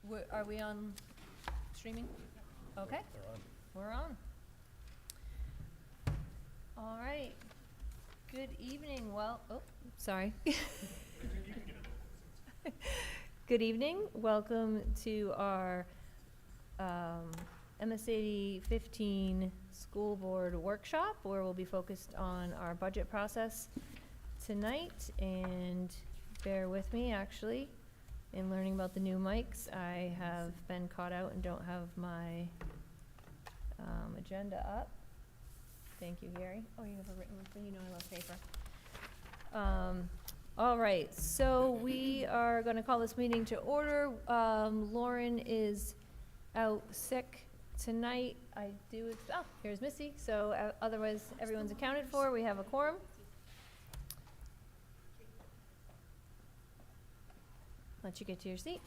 Are we on streaming? Okay, we're on. All right. Good evening. Well, oh, sorry. Good evening. Welcome to our MS80 15 School Board Workshop, where we'll be focused on our budget process tonight. And bear with me, actually, in learning about the new mics. I have been caught out and don't have my agenda up. Thank you, Gary. Oh, you have a written one, so you know I love paper. All right, so we are going to call this meeting to order. Lauren is out sick tonight. Oh, here's Missy. So otherwise, everyone's accounted for. We have a quorum. Let you get to your seat.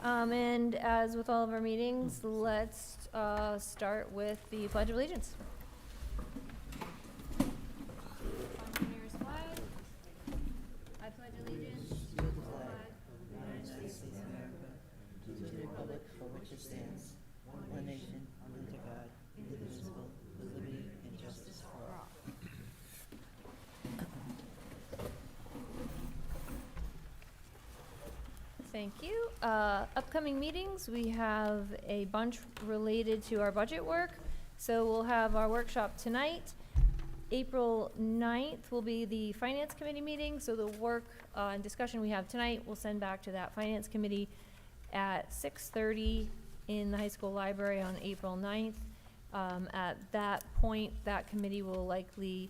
And as with all of our meetings, let's start with the Pledge of Allegiance. On the nearest flag. I pledge allegiance to the flag of the United States of America, to the republic for which it stands, one nation, under God, indivisible, with liberty and justice for all. Thank you. Upcoming meetings, we have a bunch related to our budget work. So we'll have our workshop tonight. April 9th will be the Finance Committee meeting. So the work and discussion we have tonight, we'll send back to that Finance Committee at 6:30 in the high school library on April 9th. At that point, that committee will likely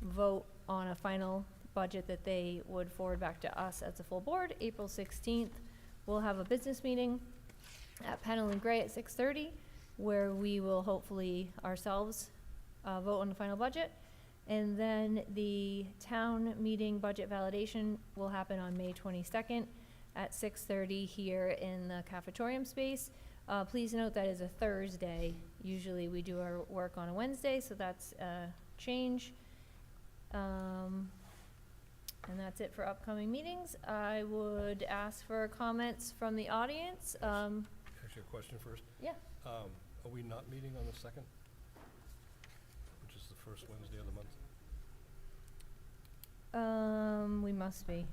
vote on a final budget that they would forward back to us as a full board. April 16th, we'll have a business meeting at Pennell and Gray at 6:30, where we will hopefully ourselves vote on the final budget. And then the town meeting budget validation will happen on May 22nd at 6:30 here in the cafetorium space. Please note that is a Thursday. Usually we do our work on a Wednesday, so that's a change. And that's it for upcoming meetings. I would ask for comments from the audience. Actually, a question first. Yeah. Are we not meeting on the 2nd, which is the first Wednesday of the month? We must be.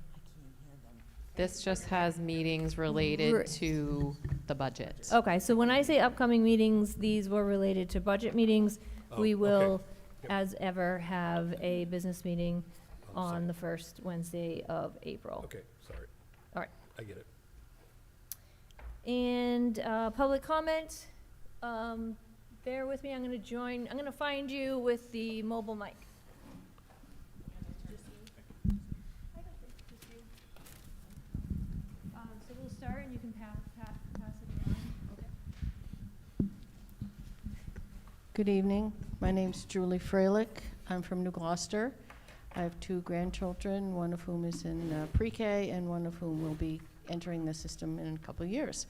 This just has meetings related to the budget. Okay, so when I say upcoming meetings, these were related to budget meetings. We will, okay. Yep. as ever, have a business meeting on the Second. first Wednesday of April. Okay, sorry. All right. I get it. And public comment, bear with me, I'm going to find you with the mobile mic. So we'll start and you can pass it around. Okay. Good evening. My name's Julie Freilich. I'm from New Gloucester. I have two grandchildren, one of whom is in pre-K and one of whom will be entering the system in a couple of years.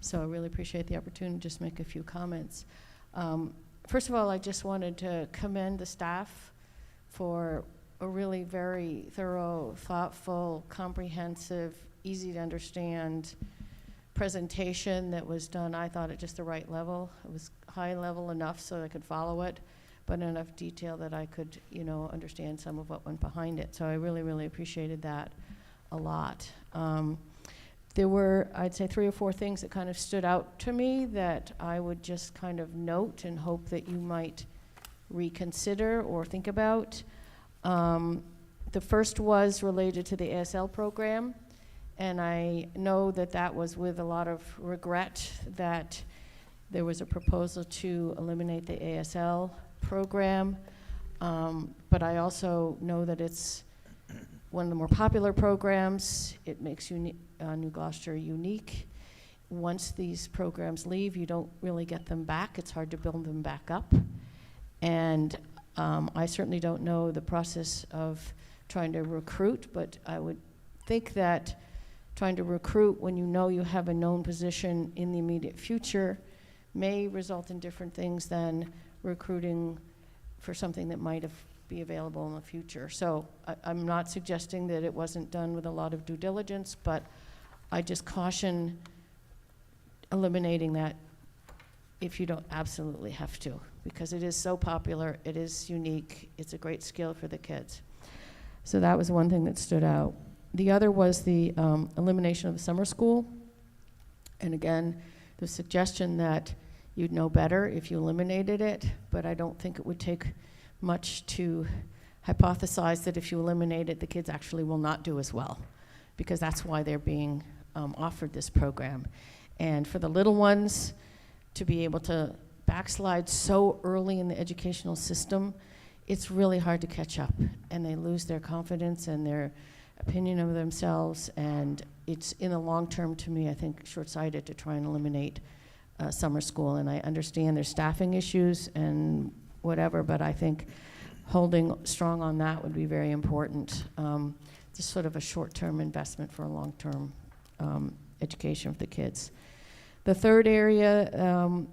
So I really appreciate the opportunity to just make a few comments. First of all, I just wanted to commend the staff for a really very thorough, thoughtful, comprehensive, easy to understand presentation that was done, I thought, at just the right level. It was high level enough so I could follow it, but enough detail that I could, understand some of what went behind it. So I really, really appreciated that a lot. There were, I'd say, 3 or 4 things that kind of stood out to me that I would just kind of note and hope that you might reconsider or think about. The first was related to the ASL program, and I know that that was with a lot of regret that there was a proposal to eliminate the ASL program, but I also know that it's one of the more popular programs. It makes New Gloucester unique. Once these programs leave, you don't really get them back. It's hard to build them back up. And I certainly don't know the process of trying to recruit, but I would think that trying to recruit when you know you have a known position in the immediate future may result in different things than recruiting for something that might be available in the future. So I'm not suggesting that it wasn't done with a lot of due diligence, but I just caution eliminating that if you don't absolutely have to, because it is so popular, it is unique, it's a great skill for the kids. So that was one thing that stood out. The other was the elimination of the summer school. And again, the suggestion that you'd know better if you eliminated it, but I don't think it would take much to hypothesize that if you eliminate it, the kids actually will not do as well, because that's why they're being offered this program. And for the little ones to be able to backslide so early in the educational system, it's really hard to catch up, and they lose their confidence and their opinion of themselves, and it's, in the long term, to me, I think, short-sighted to try and eliminate summer school. And I understand there's staffing issues and whatever, but I think holding strong on that would be very important. Just sort of a short-term investment for a long-term education for the kids. The third area,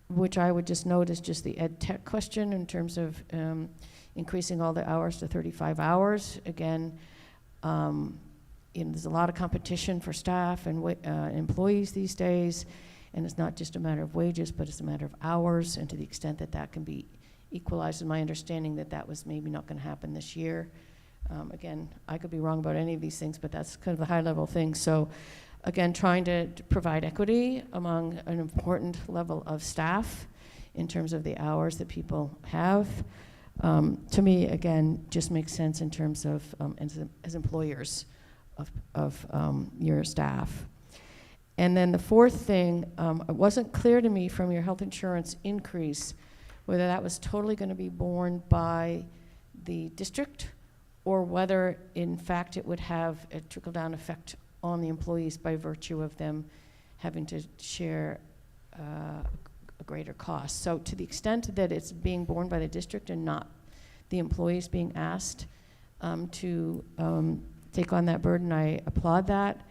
which I would just note, is just the ed tech question in terms of increasing all the hours to 35 hours. Again, there's a lot of competition for staff and employees these days, and it's not just a matter of wages, but it's a matter of hours, and to the extent that that can be equalized, in my understanding that that was maybe not going to happen this year. Again, I could be wrong about any of these things, but that's kind of the high-level thing. So again, trying to provide equity among an important level of staff in terms of the hours that people have, to me, again, just makes sense in terms of, as employers of your staff. And then the fourth thing, it wasn't clear to me from your health insurance increase whether that was totally going to be borne by the district or whether, in fact, it would have a trickle-down effect on the employees by virtue of them having to share a greater cost. So to the extent that it's being borne by the district and not the employees being asked to take on that burden, I applaud that,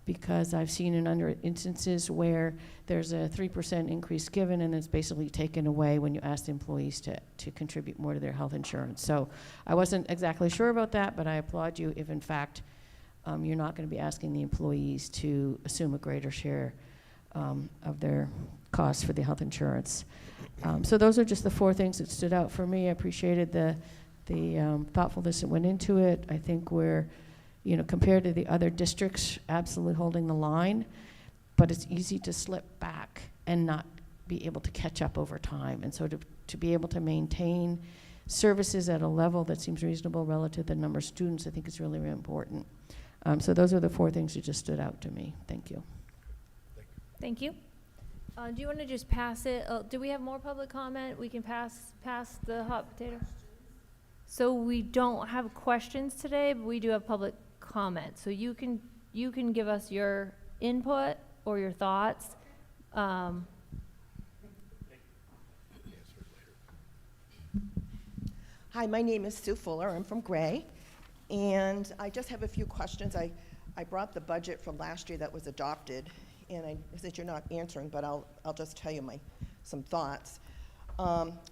because I've seen in other instances where there's a 3% increase given and it's basically taken away when you ask the employees to contribute more to their health insurance. So I wasn't exactly sure about that, but I applaud you if in fact you're not going to be asking the employees to assume a greater share of their costs for the health insurance. So those are just the four things that stood out for me. I appreciated the thoughtfulness that went into it. I think we're, compared to the other districts, absolutely holding the line, but it's easy to slip back and not be able to catch up over time. And so to be able to maintain services at a level that seems reasonable relative to the number of students, I think is really, really important. So those are the four things that just stood out to me. Thank you. Thank you. Do you want to just pass it? Do we have more public comment? We can pass the hot potato. So we don't have questions today, but we do have public comment. So you can give us your input or your thoughts. Hi, my name is Sue Fuller. I'm from Gray, and I just have a few questions. I brought the budget from last year that was adopted, and I said you're not answering, but I'll just tell you some thoughts.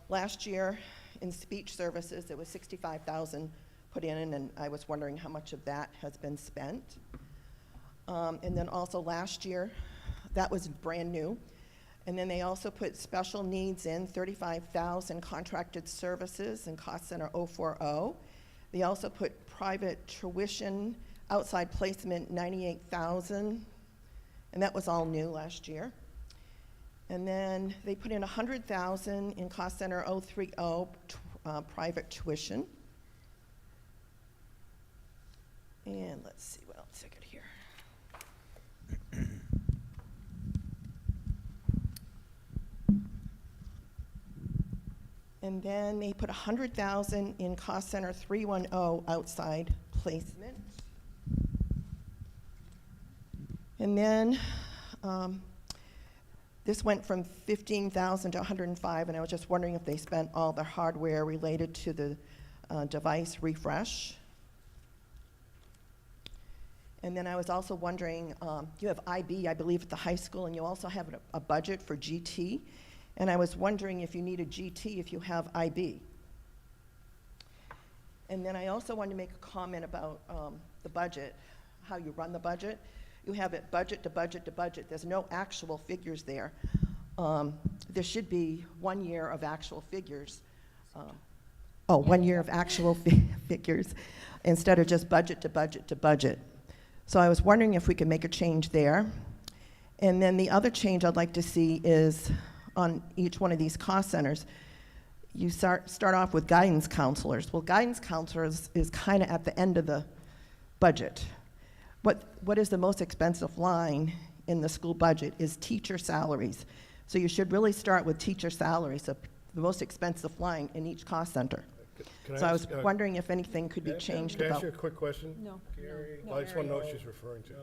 Last year in speech services, there was $65,000 put in, and I was wondering how much of that has been spent. And then also last year, that was brand new. And then they also put special needs in, $35,000 contracted services and cost center 040. They also put private tuition, outside placement, $98,000, and that was all new last year. And then they put in $100,000 in cost center 030, private tuition. And let's see what else I got here. And then they put $100,000 in cost center 310 outside placement. And then this went from $15,000 to $105,000, and I was just wondering if they spent all the hardware related to the device refresh. And then I was also wondering, you have IB, I believe, at the high school, and you also have a budget for GT. And I was wondering if you need a GT if you have IB. And then I also wanted to make a comment about the budget, how you run the budget. you have it budget to budget to budget. There's no actual figures there. There should be 1 year of actual figures. 1 year of actual figures instead of just budget to budget to budget. So I was wondering if we could make a change there. And then the other change I'd like to see is on each one of these cost centers, you start off with guidance counselors. Well, guidance counselors is kind of at the end of the budget. What is the most expensive line in the school budget is teacher salaries. So you should really start with teacher salaries, so the most expensive line in each cost center. Can So I was ask, wondering if anything could be changed Can I ask about. you a quick question? No. Gary? No. I just want to know what she's referring to.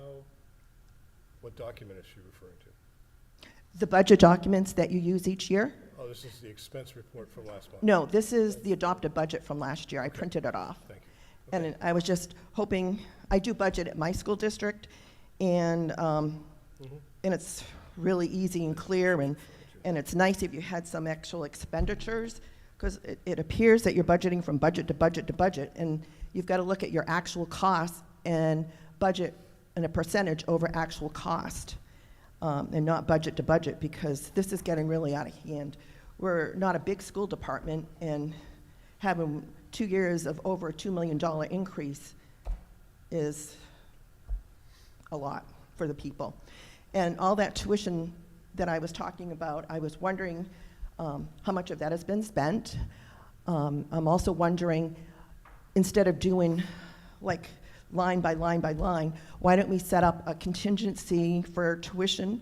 What document is she referring to? The budget documents that you use each year? Oh, this is the expense report from last month. No, this is the adopted budget from last year. I printed it off. Thank you. And I was just hoping, I do budget at my school district, and it's really easy and clear, and it's nice if you had some actual expenditures, because it appears that you're budgeting from budget to budget to budget, and you've got to look at your actual costs and budget in a percentage over actual cost, and not budget to budget, because this is getting really out of hand. We're not a big school department, and having 2 years of over a $2 million increase is a lot for the people. And all that tuition that I was talking about, I was wondering how much of that has been spent. I'm also wondering, instead of doing like line by line by line, why don't we set up a contingency for tuition,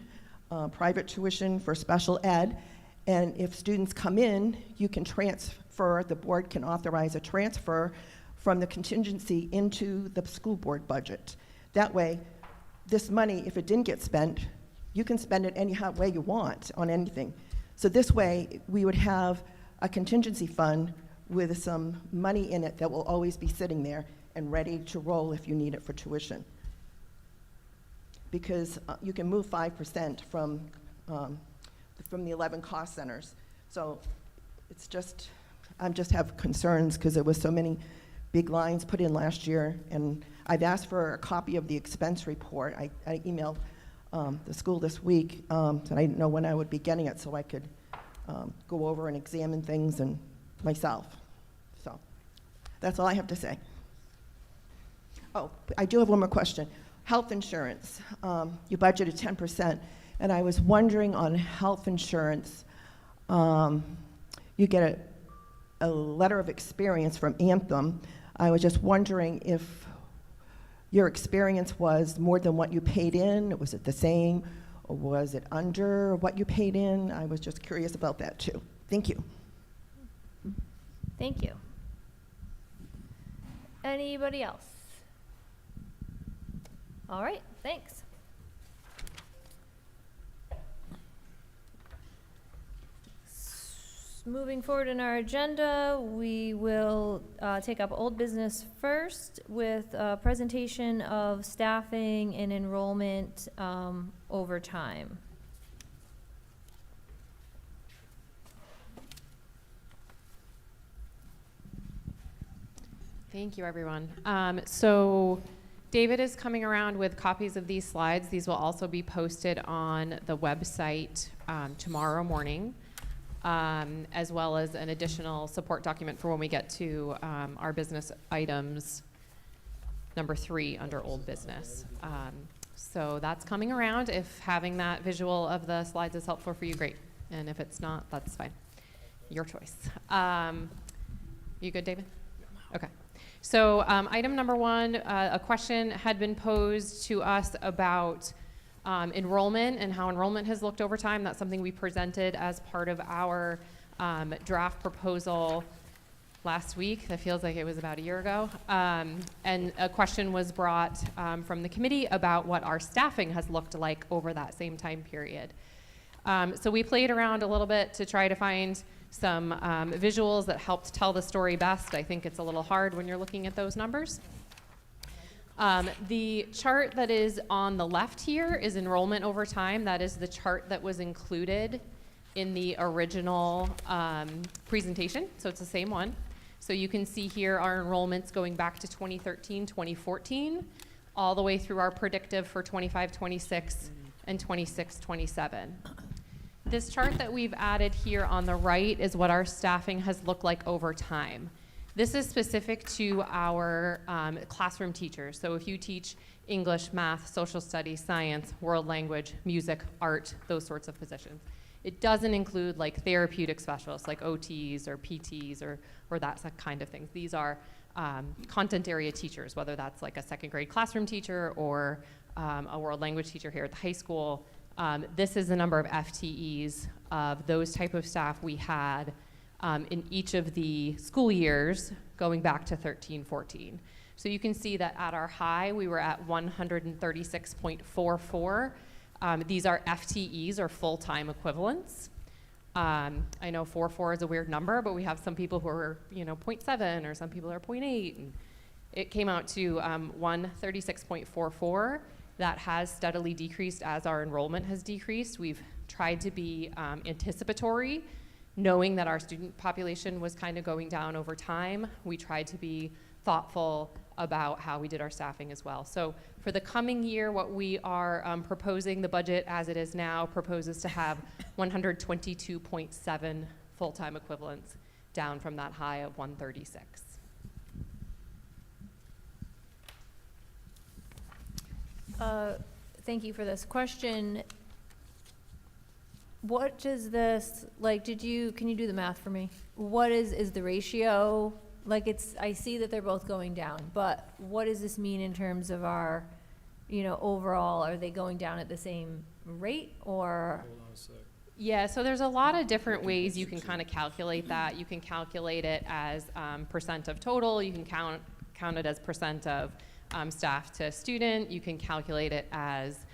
private tuition for special ed, and if students come in, you can transfer, the board can authorize a transfer from the contingency into the school board budget. That way, this money, if it didn't get spent, you can spend it any way you want on anything. So this way, we would have a contingency fund with some money in it that will always be sitting there and ready to roll if you need it for tuition. Because you can move 5% from the 11 cost centers. So it's just, I just have concerns because there was so many big lines put in last year, and I've asked for a copy of the expense report. I emailed the school this week, and I didn't know when I would be getting it, so I could go over and examine things and myself. So that's all I have to say. Oh, I do have one more question. Health insurance, you budgeted 10%, and I was wondering on health insurance, you get a letter of experience from Anthem. I was just wondering if your experience was more than what you paid in. Was it the same, or was it under what you paid in? I was just curious about that too. Thank you. Thank you. Anybody else? All right, thanks. Moving forward in our agenda, we will take up old business first with a presentation of staffing and enrollment over time. Thank you, everyone. So David is coming around with copies of these slides. These will also be posted on the website tomorrow morning, as well as an additional support document for when we get to our business items, number 3 under old business. So that's coming around. If having that visual of the slides is helpful for you, great. And if it's not, that's fine. Your choice. You good, David? Okay. So item number 1, a question had been posed to us about enrollment and how enrollment has looked over time. That's something we presented as part of our draft proposal last week. That feels like it was about a year ago. And a question was brought from the committee about what our staffing has looked like over that same time period. So we played around a little bit to try to find some visuals that helped tell the story best. I think it's a little hard when you're looking at those numbers. The chart that is on the left here is enrollment over time. That is the chart that was included in the original presentation, so it's the same one. So you can see here our enrollments going back to 2013, 2014. all the way through our predictive for 25-26 and 26-27. This chart that we've added here on the right is what our staffing has looked like over time. This is specific to our classroom teachers. So if you teach English, math, social studies, science, world language, music, art, those sorts of positions. It doesn't include like therapeutic specialists like OTs or PTs or that kind of things. These are content area teachers, whether that's like a second grade classroom teacher or a world language teacher here at the high school. This is the number of FTEs of those type of staff we had in each of the school years going back to 13-14. So you can see that at our high, we were at 136.44. These are FTEs, or full-time equivalents. I know 4.4 is a weird number, but we have some people who are, 0.7, or some people are 0.8. And it came out to 136.44. That has steadily decreased as our enrollment has decreased. We've tried to be anticipatory, knowing that our student population was kind of going down over time. We tried to be thoughtful about how we did our staffing as well. So for the coming year, what we are proposing, the budget as it is now proposes to have 122.7 full-time equivalents, down from that high of 136. Thank you for this question. What does this, like, can you do the math for me? What is the ratio? Like, I see that they're both going down, but what does this mean in terms of our, overall, are they going down at the same rate, or? Hold on a sec. Yeah, so there's a lot of different ways you can kind of calculate that. You can calculate it as percent of total. You can count it as percent of staff to student. You can calculate it as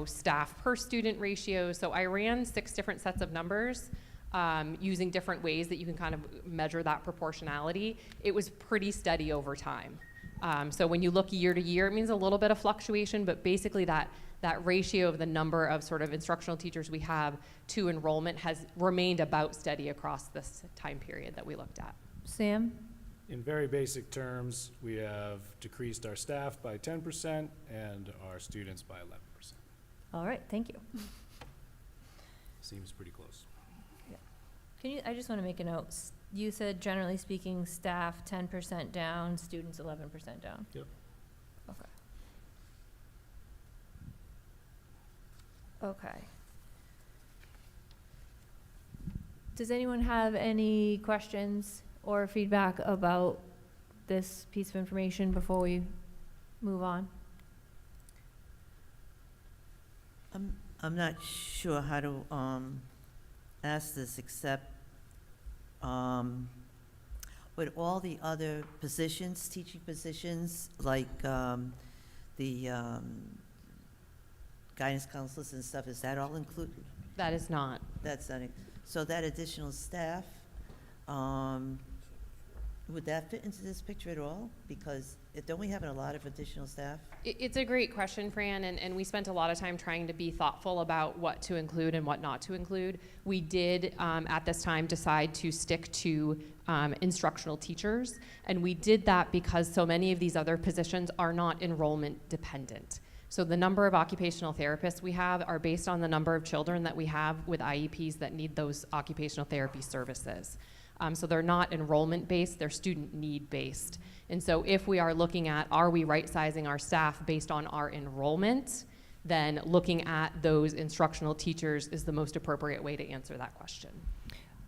staff per student ratio. So I ran 6 different sets of numbers using different ways that you can kind of measure that proportionality. It was pretty steady over time. So when you look year to year, it means a little bit of fluctuation, but basically that ratio of the number of sort of instructional teachers we have to enrollment has remained about steady across this time period that we looked at. Sam? In very basic terms, we have decreased our staff by 10% and our students by 11%. All right, thank you. Seems pretty close. I just want to make a note. You said, generally speaking, staff 10% down, students 11% down. Yep. Okay. Does anyone have any questions or feedback about this piece of information before we move on? I'm not sure how to ask this, except with all the other positions, teaching positions, like the guidance counselors and stuff, is that all included? That is not. That's not, so that additional staff, would that fit into this picture at all? Because don't we have a lot of additional staff? It's a great question, Fran, and we spent a lot of time trying to be thoughtful about what to include and what not to include. We did, at this time, decide to stick to instructional teachers, and we did that because so many of these other positions are not enrollment dependent. So the number of occupational therapists we have are based on the number of children that we have with IEPs that need those occupational therapy services. So they're not enrollment based, they're student need based. And so if we are looking at, are we right sizing our staff based on our enrollment, then looking at those instructional teachers is the most appropriate way to answer that question.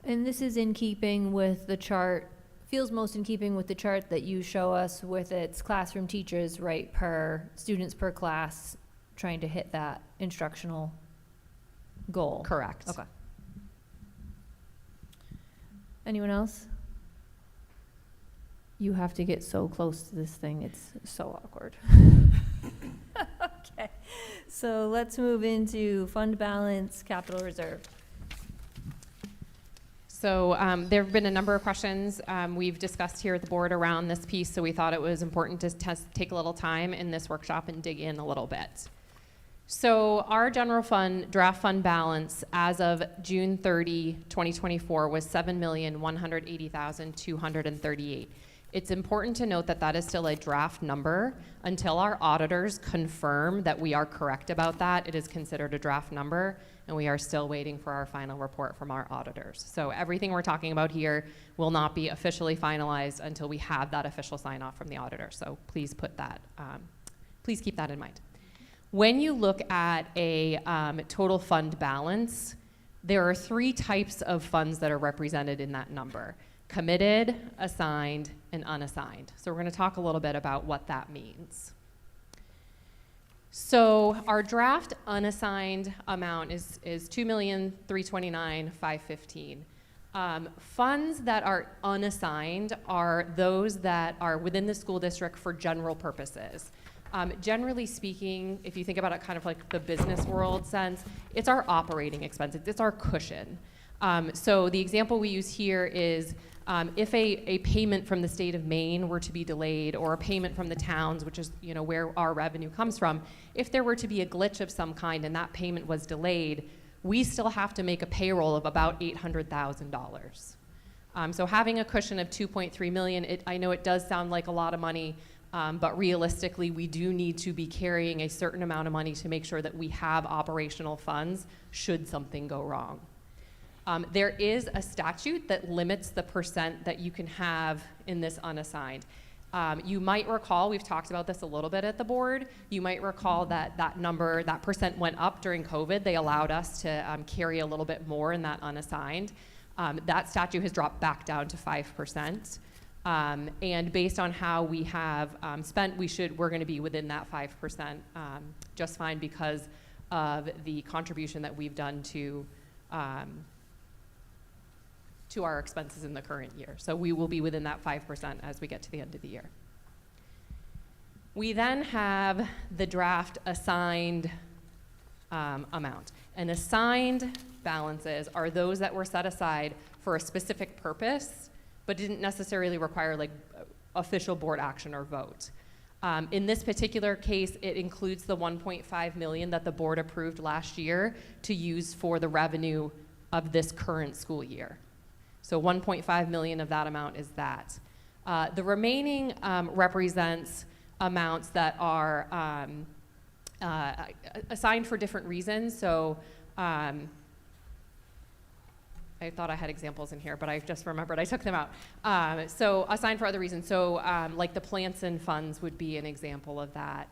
And this is in keeping with the chart, feels most in keeping with the chart that you show us with its classroom teachers, right, per students per class, trying to hit that instructional goal. Correct. Okay. Anyone else? You have to get so close to this thing, it's so awkward. Okay, so let's move into fund balance, capital reserve. So there have been a number of questions we've discussed here at the board around this piece, so we thought it was important to take a little time in this workshop and dig in a little bit. So our general fund, draft fund balance as of June 30, 2024 was $7,180,238. It's important to note that that is still a draft number. Until our auditors confirm that we are correct about that, it is considered a draft number, and we are still waiting for our final report from our auditors. So everything we're talking about here will not be officially finalized until we have that official sign-off from the auditor. So please put that, please keep that in mind. When you look at a total fund balance, there are 3 types of funds that are represented in that number: committed, assigned, and unassigned. So we're going to talk a little bit about what that means. So our draft unassigned amount is $2,329,515. Funds that are unassigned are those that are within the school district for general purposes. Generally speaking, if you think about it kind of like the business world sense, it's our operating expenses, it's our cushion. So the example we use here is if a payment from the state of Maine were to be delayed, or a payment from the towns, which is where our revenue comes from, if there were to be a glitch of some kind and that payment was delayed, we still have to make a payroll of about $800,000. So having a cushion of $2.3 million, I know it does sound like a lot of money, but realistically, we do need to be carrying a certain amount of money to make sure that we have operational funds should something go wrong. There is a statute that limits the percent that you can have in this unassigned. You might recall, we've talked about this a little bit at the board, you might recall that that percent went up during COVID. They allowed us to carry a little bit more in that unassigned. That statute has dropped back down to 5%. And based on how we have spent, we're going to be within that 5% just fine, because of the contribution that we've done to our expenses in the current year. So we will be within that 5% as we get to the end of the year. We then have the draft assigned amount. And assigned balances are those that were set aside for a specific purpose, but didn't necessarily require like official board action or vote. In this particular case, it includes the $1.5 million that the board approved last year to use for the revenue of this current school year. So 1.5 million of that amount is that. The remaining represents amounts that are assigned for different reasons. So I thought I had examples in here, but I just remembered I took them out. So assigned for other reasons. So like the Planson funds would be an example of that.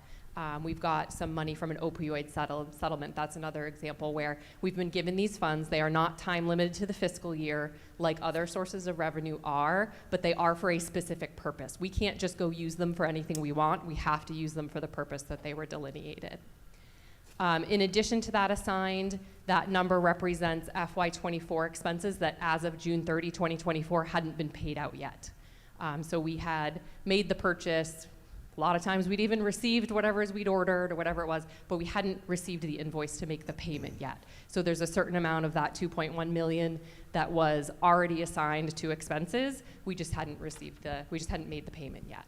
We've got some money from an opioid settlement. That's another example where we've been given these funds. They are not time limited to the fiscal year like other sources of revenue are, but they are for a specific purpose. We can't just go use them for anything we want. We have to use them for the purpose that they were delineated. In addition to that assigned, that number represents FY24 expenses that as of June 30, 2024 hadn't been paid out yet. So we had made the purchase. A lot of times we'd even received whatever we'd ordered or whatever it was, but we hadn't received the invoice to make the payment yet. So there's a certain amount of that 2.1 million that was already assigned to expenses. We just hadn't made the payment yet.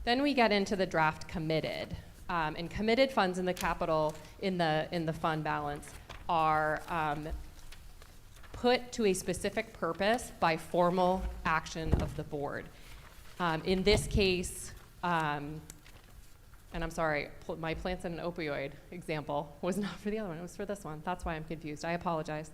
Then we get into the draft committed. And committed funds in the capital, in the fund balance, are put to a specific purpose by formal action of the board. In this case, and I'm sorry, my plants and an opioid example was not for the other one, it was for this one. That's why I'm confused, I apologize.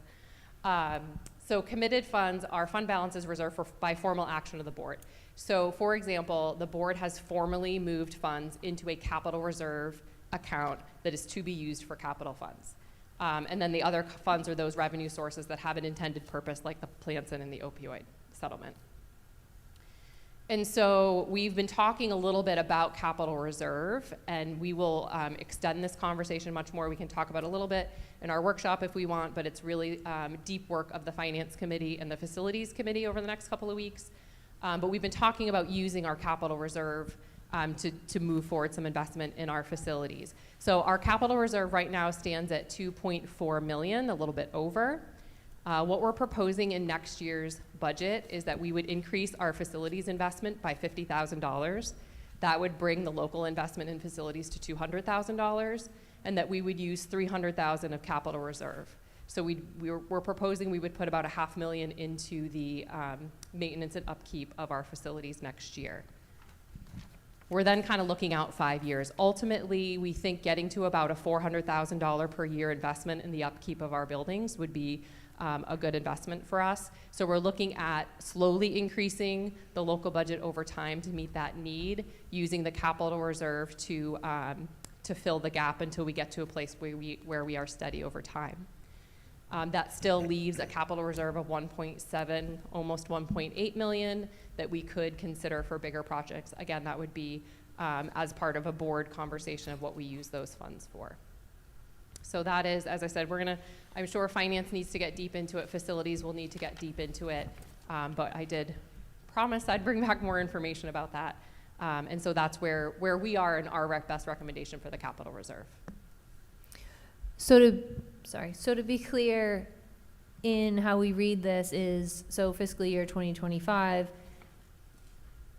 So committed funds are fund balances reserved by formal action of the board. So for example, the board has formally moved funds into a capital reserve account that is to be used for capital funds. And then the other funds are those revenue sources that have an intended purpose, like the Planson and the opioid settlement. And so we've been talking a little bit about capital reserve, and we will extend this conversation much more. We can talk about it a little bit in our workshop if we want, but it's really deep work of the Finance Committee and the Facilities Committee over the next couple of weeks. But we've been talking about using our capital reserve to move forward some investment in our facilities. So our capital reserve right now stands at 2.4 million, a little bit over. What we're proposing in next year's budget is that we would increase our facilities investment by $50,000. That would bring the local investment in facilities to $200,000, and that we would use $300,000 of capital reserve. So we're proposing we would put about $500,000 into the maintenance and upkeep of our facilities next year. We're then kind of looking out 5 years. Ultimately, we think getting to about a $400,000 per year investment in the upkeep of our buildings would be a good investment for us. So we're looking at slowly increasing the local budget over time to meet that need, using the capital reserve to fill the gap until we get to a place where we are steady over time. That still leaves a capital reserve of 1.7, almost 1.8 million that we could consider for bigger projects. Again, that would be as part of a board conversation of what we use those funds for. So that is, as I said, I'm sure finance needs to get deep into it, facilities will need to get deep into it, but I did promise I'd bring back more information about that. And so that's where we are in our best recommendation for the capital reserve. So to be clear in how we read this is, so fiscal year 2025,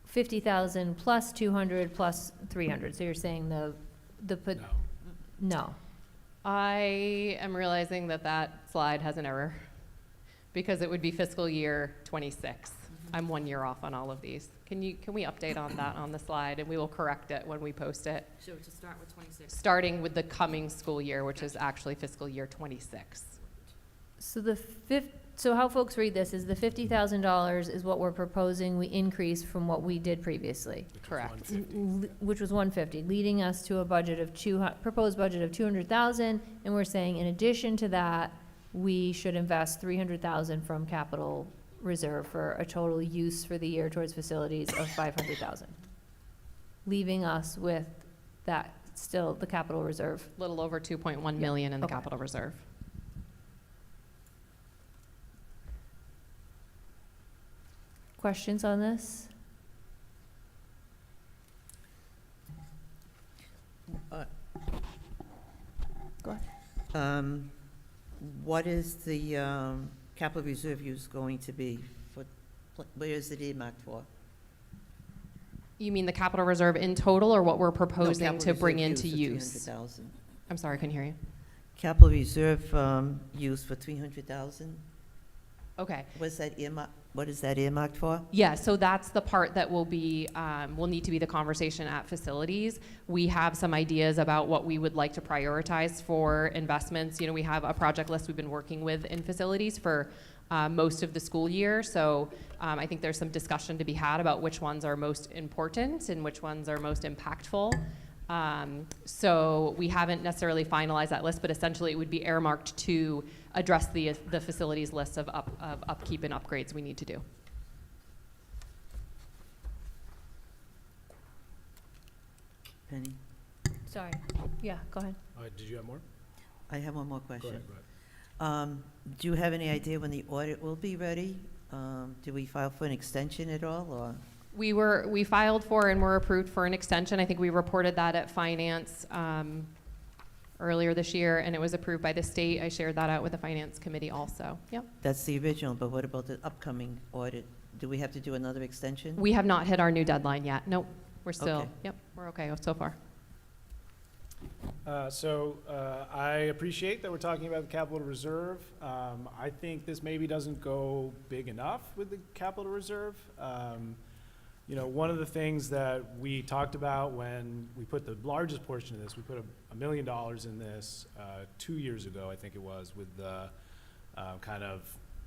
50,000 plus 200 plus 300. So you're saying No. No. I am realizing that slide has an error because it would be fiscal year 26. I'm 1 year off on all of these. Can we update on that on the slide, and we will correct it when we post it? So to start with 26. Starting with the coming school year, which is actually fiscal year 26. So how folks read this is the $50,000 is what we're proposing we increase from what we did previously, Correct. which was 150, leading us to a budget of proposed budget of 200,000, and we're saying in addition to that, we should invest 300,000 from capital reserve for a total use for the year towards facilities of 500,000, leaving us with that still the capital reserve. Little over 2.1 million in the Okay. capital reserve. Questions on this? Go ahead. What is the capital reserve use going to be? Where is it earmarked for? You mean the capital reserve in total, or what we're No, proposing capital to bring reserve into for use? 300,000. I'm sorry, I couldn't hear you. Capital reserve use for 300,000? Okay. What is that earmarked for? Yeah, so that's the part that will need to be the conversation at facilities. We have some ideas about what we would like to prioritize for investments. You know, we have a project list we've been working with in facilities for most of the school year. So I think there's some discussion to be had about which ones are most important and which ones are most impactful. So we haven't necessarily finalized that list, but essentially it would be earmarked to address the facilities list of upkeep and upgrades we need to do. Penny? Sorry. Yeah, go ahead. Did you have more? I have one more Go question. ahead, Brett. Do you have any idea when the audit will be ready? Do we file for an extension at all, or? We filed for and were approved for an extension. I think we reported that at finance earlier this year, and it was approved by the state. I shared that out with the finance committee also. Yep. That's the original, but what about the upcoming audit? Do we have to do another extension? We have not hit our new deadline yet. Nope. We're still, Okay. Yep, we're okay so far. I appreciate that we're talking about the capital reserve. I think this maybe doesn't go big enough with the capital reserve. You know, one of the things that we talked about when we put the largest portion of this, we put $1 million in this 2 years ago, I think it was, with the kind of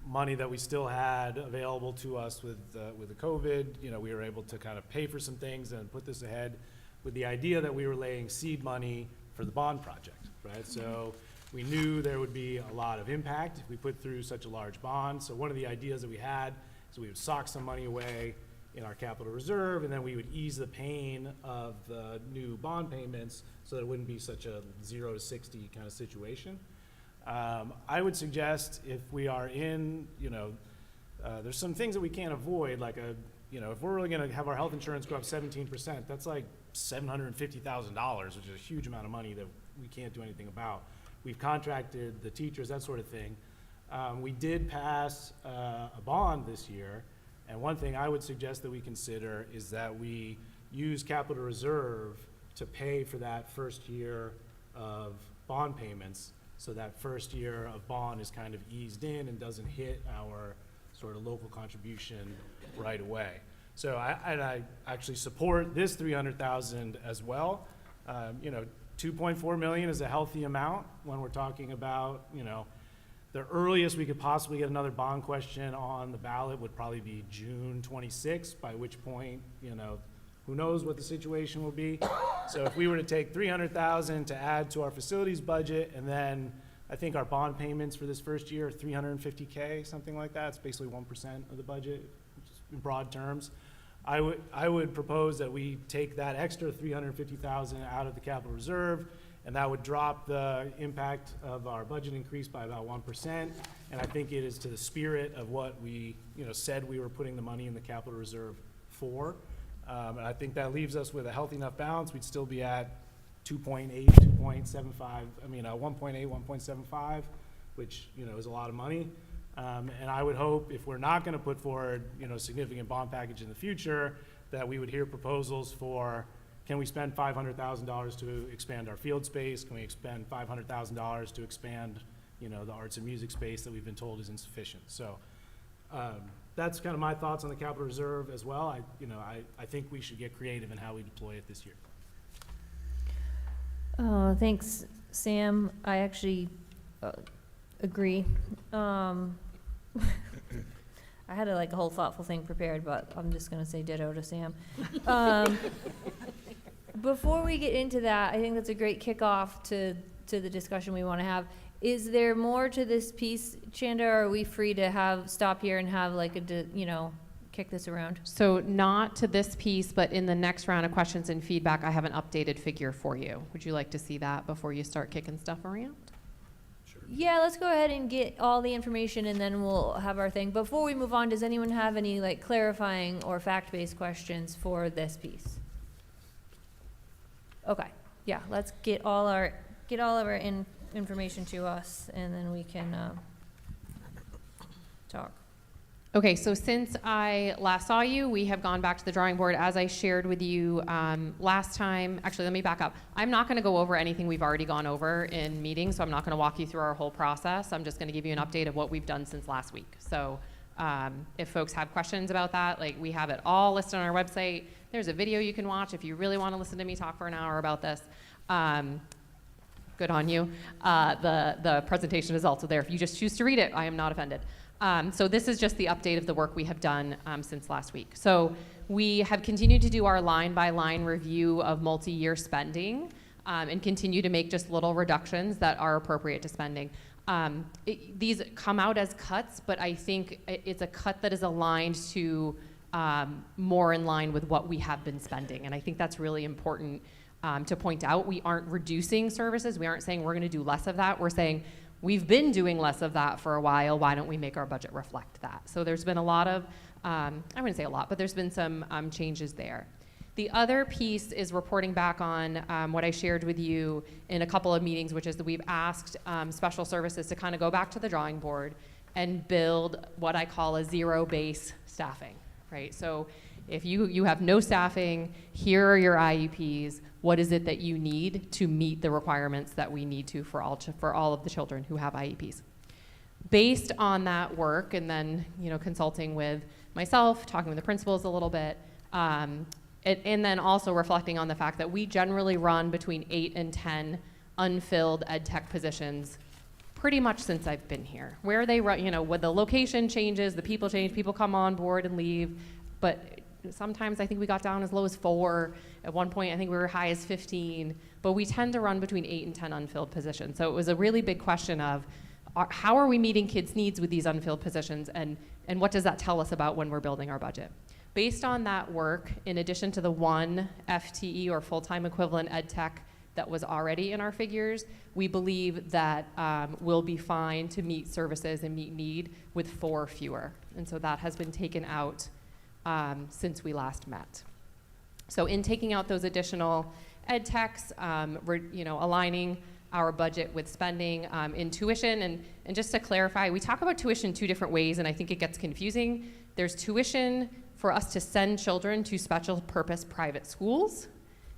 money that we still had available to us with the COVID. You know, we were able to kind of pay for some things and put this ahead with the idea that we were laying seed money for the bond project, right? So we knew there would be a lot of impact if we put through such a large bond. So one of the ideas that we had is we would sock some money away in our capital reserve, and then we would ease the pain of the new bond payments so that it wouldn't be such a 0 to 60 kind of situation. I would suggest if we are in, you know, there's some things that we can't avoid, like if we're really gonna have our health insurance go up 17%, that's like $750,000, which is a huge amount of money that we can't do anything about. We've contracted the teachers, that sort of thing. We did pass a bond this year, and one thing I would suggest that we consider is that we use capital reserve to pay for that first year of bond payments So that first year of bond is kind of eased in and doesn't hit our sort of local contribution right away. So I actually support this 300,000 as well. You know, 2.4 million is a healthy amount when we're talking about, you know, the earliest we could possibly get another bond question on the ballot would probably be June 26th, by which point, you know, who knows what the situation will be. So if we were to take 300,000 to add to our facilities budget, and then I think our bond payments for this first year are 350K, something like that. It's basically 1% of the budget, just in broad terms. I would propose that we take that extra 350,000 out of the capital reserve, and that would drop the impact of our budget increase by about 1%. And I think it is to the spirit of what we, you know, said we were putting the money in the capital reserve for. And I think that leaves us with a healthy enough balance. We'd still be at 2.8, 2.75, I mean, 1.8, 1.75, which, you know, is a lot of money. And I would hope if we're not gonna put forward, you know, significant bond package in the future, that we would hear proposals for, can we spend $500,000 to expand our field space? Can we spend $500,000 to expand, you know, the arts and music space that we've been told is insufficient? So that's kind of my thoughts on the capital reserve as well. I think we should get creative in how we deploy it this year. Thanks, Sam. I actually agree. I had a whole thoughtful thing prepared, but I'm just gonna say ditto to Sam. Before we get into that, I think that's a great kickoff to the discussion we want to have. Is there more to this piece, Chanda, or are we free to stop here and have kick this around? So not to this piece, but in the next round of questions and feedback, I have an updated figure for you. Would you like to see that before you start kicking stuff around? Yeah, let's go ahead and get all the information and then we'll have our thing. Before we move on, does anyone have any clarifying or fact-based questions for this piece? Okay, yeah, let's get all of our information to us and then we can talk. Okay, so since I last saw you, we have gone back to the drawing board. As I shared with you last time, actually, let me back up. I'm not going to go over anything we've already gone over in meetings, so I'm not going to walk you through our whole process. I'm just going to give you an update of what we've done since last week. So if folks have questions about that, we have it all listed on our website. There's a video you can watch if you really want to listen to me talk for an hour about this. Good on you. The presentation is also there. If you just choose to read it, I am not offended. So this is just the update of the work we have done since last week. So we have continued to do our line-by-line review of multi-year spending and continue to make just little reductions that are appropriate to spending. These come out as cuts, but I think it's a cut that is aligned to more in line with what we have been spending. And I think that's really important to point out. We aren't reducing services. We aren't saying we're going to do less of that. We're saying we've been doing less of that for a while. Why don't we make our budget reflect that? So there's been a lot of, I wouldn't say a lot, but there's been some changes there. The other piece is reporting back on what I shared with you in a couple of meetings, which is that we've asked special services to kind of go back to the drawing board and build what I call a zero-base staffing, right? So if you have no staffing, here are your IEPs. What is it that you need to meet the requirements that we need to for all of the children who have IEPs? Based on that work, and then consulting with myself, talking with the principals a little bit, and then also reflecting on the fact that we generally run between 8 and 10 unfilled ed tech positions pretty much since I've been here. Where they run, when the location changes, the people change, people come on board and leave, but sometimes I think we got down as low as 4. At one point, I think we were high as 15, but we tend to run between 8 and 10 unfilled positions. So it was a really big question of how are we meeting kids' needs with these unfilled positions, and what does that tell us about when we're building our budget? Based on that work, in addition to the one FTE or full-time equivalent ed tech that was already in our figures, we believe that we'll be fine to meet services and meet need with 4 fewer. And so that has been taken out since we last met. So in taking out those additional ed techs, we're aligning our budget with spending in tuition. And just to clarify, we talk about tuition 2 different ways, and I think it gets confusing. There's tuition for us to send children to special purpose private schools,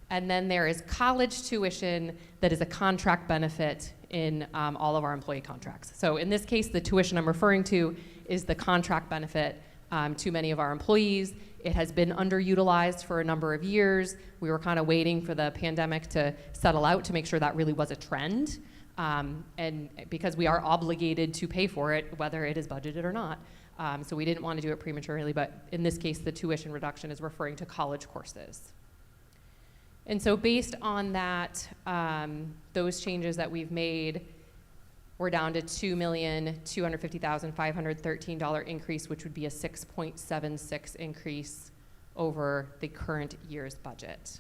and then there is college tuition that is a contract benefit in all of our employee contracts. So in this case, the tuition I'm referring to is the contract benefit to many of our employees. It has been underutilized for a number of years. We were kind of waiting for the pandemic to settle out to make sure that really was a trend. And because we are obligated to pay for it, whether it is budgeted or not. So we didn't want to do it prematurely, but in this case, the tuition reduction is referring to college courses. And so based on that, those changes that we've made, we're down to $2,250,513 increase, which would be a 6.76 increase over the current year's budget.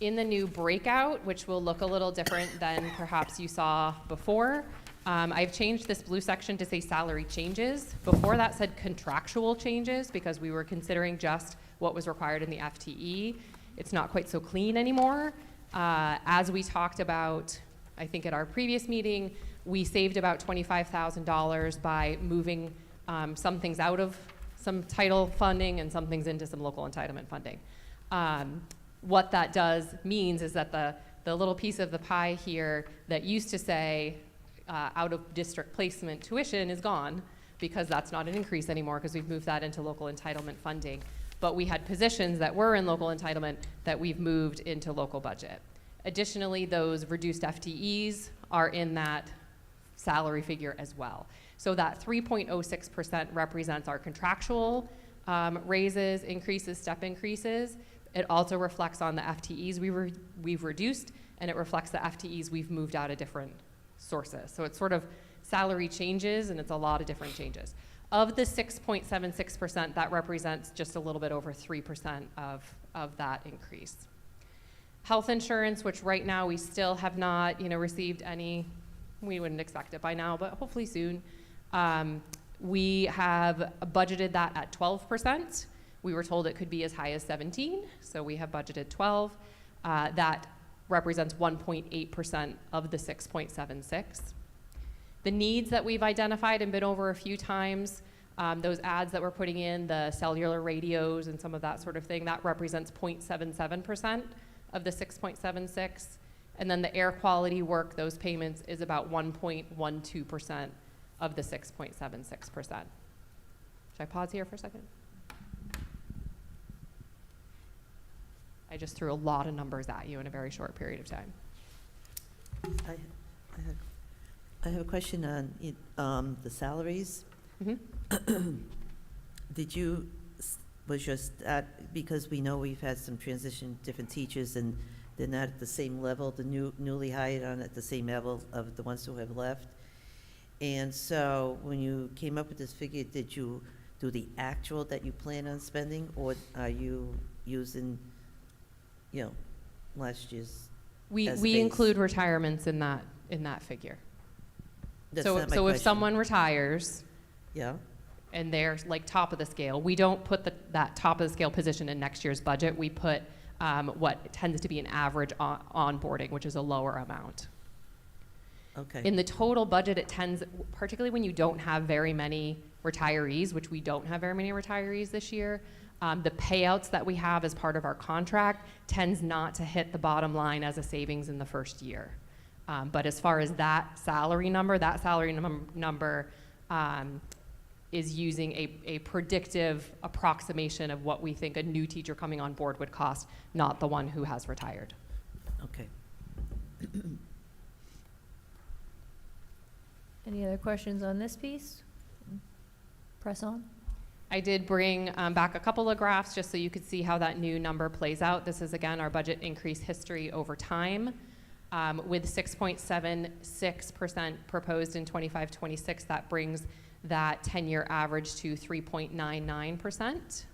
In the new breakout, which will look a little different than perhaps you saw before, I've changed this blue section to say salary changes. Before that said contractual changes because we were considering just what was required in the FTE. It's not quite so clean anymore. As we talked about, I think at our previous meeting, we saved about $25,000 by moving some things out of some title funding and some things into some local entitlement funding. What that means is that the little piece of the pie here that used to say out of district placement tuition is gone because that's not an increase anymore because we've moved that into local entitlement funding. But we had positions that were in local entitlement that we've moved into local budget. Additionally, those reduced FTEs are in that salary figure as well. So that 3.06% represents our contractual raises, increases, step increases. It also reflects on the FTEs we've reduced, and it reflects the FTEs we've moved out of different sources. So it's sort of salary changes, and it's a lot of different changes. Of the 6.76%, that represents just a little bit over 3% of that increase. Health insurance, which right now we still have not, received any, we wouldn't expect it by now, but hopefully soon. We have budgeted that at 12%. We were told it could be as high as 17, so we have budgeted 12. That represents 1.8% of the 6.76. The needs that we've identified and been over a few times, those ads that we're putting in, the cellular radios and some of that sort of thing, that represents 0.77% of the 6.76. And then the air quality work, those payments, is about 1.12% of the 6.76%. Should I pause here for a second? I just threw a lot of numbers at you in a very short period of time. I have a question on the salaries. Mm-hmm. Because we know we've had some transition, different teachers, and they're not at the same level, the newly hired aren't at the same level of the ones who have left. And so when you came up with this figure, did you do the actual that you plan on spending, or are you using, last year's We as a base? include retirements in that figure. That's So not my if question. someone retires Yeah, and they're like top of the scale, we don't put that top of the scale position in next year's budget. We put what tends to be an average onboarding, which is a lower amount. okay. In the total budget, it tends, particularly when you don't have very many retirees, which we don't have very many retirees this year, the payouts that we have as part of our contract tends not to hit the bottom line as a savings in the first year. But as far as that salary number is using a predictive approximation of what we think a new teacher coming on board would cost, not the one who has retired. Okay. Any other questions on this piece? Press on. I did bring back a couple of graphs just so you could see how that new number plays out. This is, again, our budget increase history over time. With 6.76% proposed in 25-26, that brings that 10-year average to 3.99%.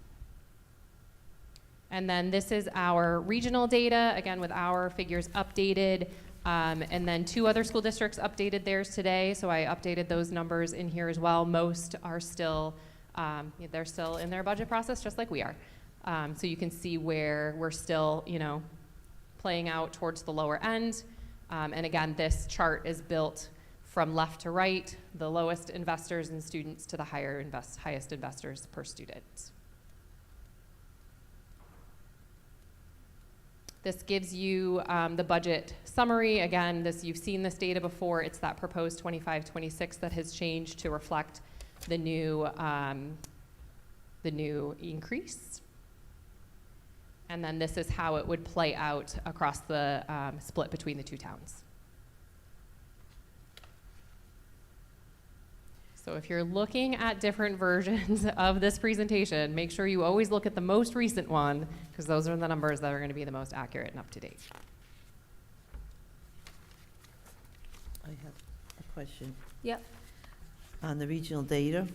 And then this is our regional data, again, with our figures updated. And then 2 other school districts updated theirs today, so I updated those numbers in here as well. Most are still, they're still in their budget process, just like we are. So you can see where we're still, playing out towards the lower end. And again, this chart is built from left to right, the lowest investors and students to the highest investors per student. This gives you the budget summary. Again, you've seen this data before. It's that proposed 25-26 that has changed to reflect the new increase. And then this is how it would play out across the split between the two towns. So if you're looking at different versions of this presentation, make sure you always look at the most recent one, because those are the numbers that are going to be the most accurate and up to date. I have a question. Yep. On the regional data,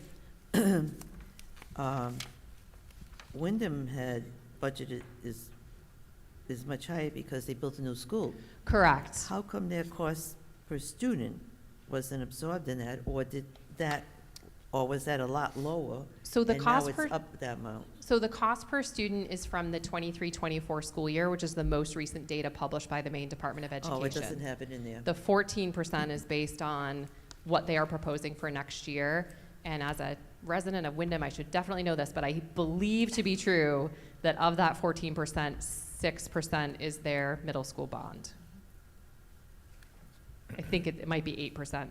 Wyndham had budgeted is much higher because they built a new school. Correct. How come their cost per student wasn't absorbed in that, or was that a lot lower? So the cost and now it's up that amount. So the cost per student is from the 23-24 school year, which is the most recent data published by the Maine Department of Education. Oh, it doesn't have it in there. The 14% is based on what they are proposing for next year. And as a resident of Wyndham, I should definitely know this, but I believe to be true that of that 14%, 6% is their middle school bond. I think it might be 8%.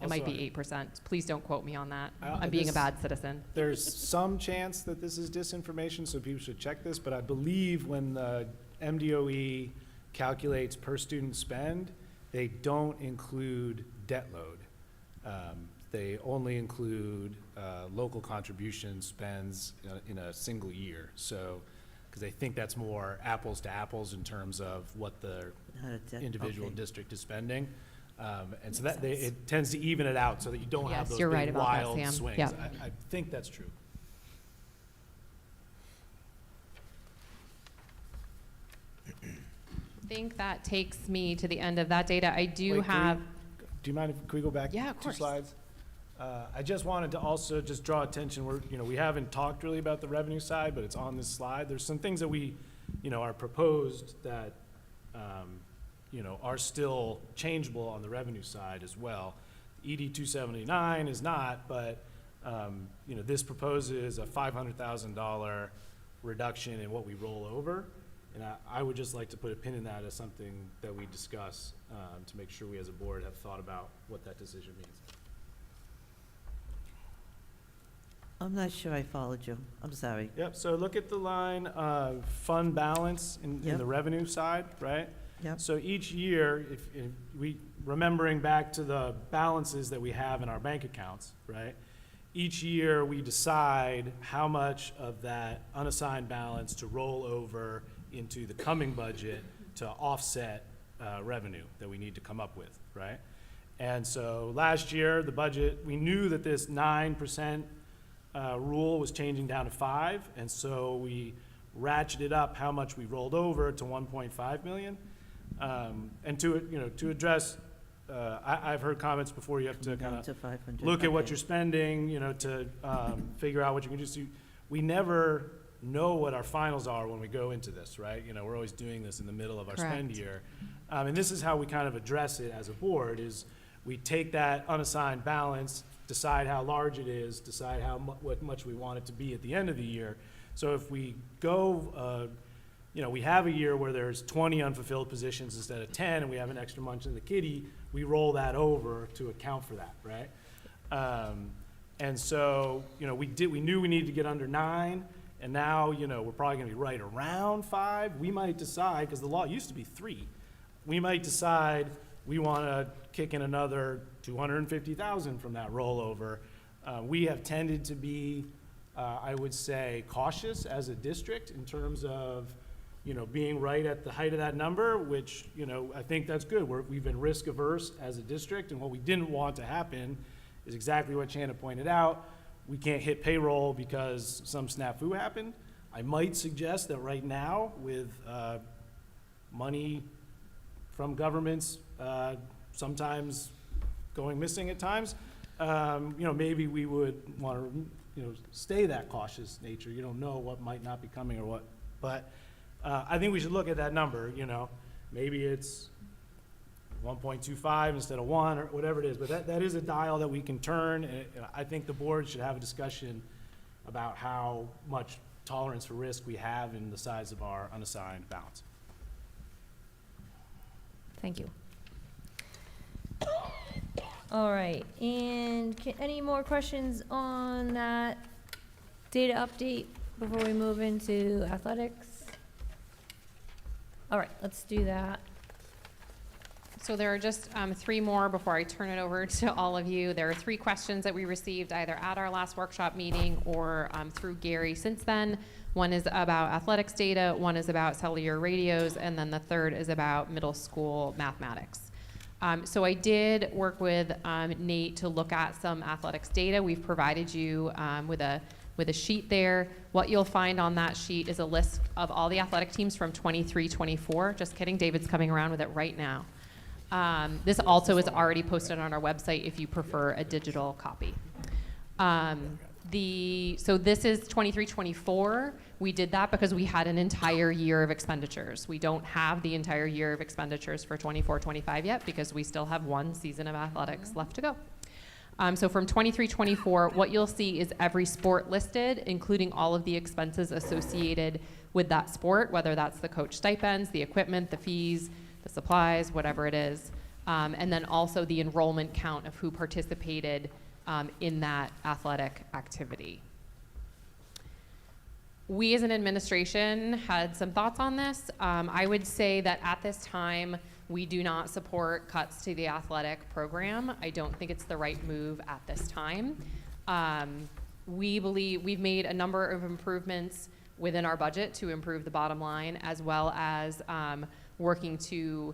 It might be 8%. Please don't quote me on that. I'm being a bad citizen. There's some chance that this is disinformation, so people should check this, but I believe when the MDOE calculates per student spend, they don't include debt load. They only include local contribution spends in a single year. So, because they think that's more apples to apples in terms of what the individual district is spending. And so that it tends to even it out so that you don't have Yes, those you're right big about that, wild Sam. swings. Yep. I think that's true. I think that takes me to the end of that data. I do Wait, have. Do you mind if, can we go back Yeah, of 2 course. slides? I just wanted to also just draw attention, we haven't talked really about the revenue side, but it's on this slide. There's some things that we, are proposed that, are still changeable on the revenue side as well. ED 279 is not, but, this proposes a $500,000 reduction in what we roll over. And I would just like to put a pin in that as something that we discuss to make sure we as a board have thought about what that decision means. I'm not sure I followed you. I'm sorry. Yep, so look at the line of fund balance in Yep. the revenue side, right? Yep. So each year, if we, remembering back to the balances that we have in our bank accounts, right? Each year, we decide how much of that unassigned balance to roll over into the coming budget to offset revenue that we need to come up with, right? And so last year, the budget, we knew that this 9% rule was changing down to 5, and so we ratcheted up how much we rolled over to 1.5 million. And to address, I've heard comments before, you have to kind Down of to 500. look at what Okay. you're spending, to figure out what you can do. We never know what our finals are when we go into this, right? We're always doing this in the middle of our spend Correct. year. And this is how we kind of address it as a board, is we take that unassigned balance, decide how large it is, decide what much we want it to be at the end of the year. So if we go, we have a year where there's 20 unfulfilled positions instead of 10, and we have an extra month in the kitty, we roll that over to account for that, right? And so, we knew we needed to get under 9, and now, we're probably gonna be right around 5. We might decide, because the law used to be 3, we might decide we wanna kick in another 250,000 from that rollover. We have tended to be, I would say, cautious as a district in terms of, being right at the height of that number, which, I think that's good. We've been risk averse as a district, and what we didn't want to happen is exactly what Shanna pointed out. We can't hit payroll because some snafu happened. I might suggest that right now, with money from governments sometimes going missing at times, maybe we would want to, stay that cautious nature. You don't know what might not be coming or what, but I think we should look at that number, maybe it's 1.25 instead of 1 or whatever it is, but that is a dial that we can turn. And I think the board should have a discussion about how much tolerance for risk we have in the size of our unassigned balance. Thank you. All right, and any more questions on that data update before we move into athletics? All right, let's do that. So there are just 3 more before I turn it over to all of you. There are 3 questions that we received either at our last workshop meeting or through Gary since then. One is about athletics data, one is about cellular radios, and then the third is about middle school mathematics. So I did work with Nate to look at some athletics data. We've provided you with a sheet there. What you'll find on that sheet is a list of all the athletic teams from 23-24. Just kidding, David's coming around with it right now. This also is already posted on our website if you prefer a digital copy. So this is 23-24. We did that because we had an entire year of expenditures. We don't have the entire year of expenditures for 24-25 yet because we still have 1 season of athletics left to go. So from 23-24, what you'll see is every sport listed, including all of the expenses associated with that sport, whether that's the coach stipends, the equipment, the fees, the supplies, whatever it is, and then also the enrollment count of who participated in that athletic activity. We as an administration had some thoughts on this. I would say that at this time, we do not support cuts to the athletic program. I don't think it's the right move at this time. We believe we've made a number of improvements within our budget to improve the bottom line, as well as working to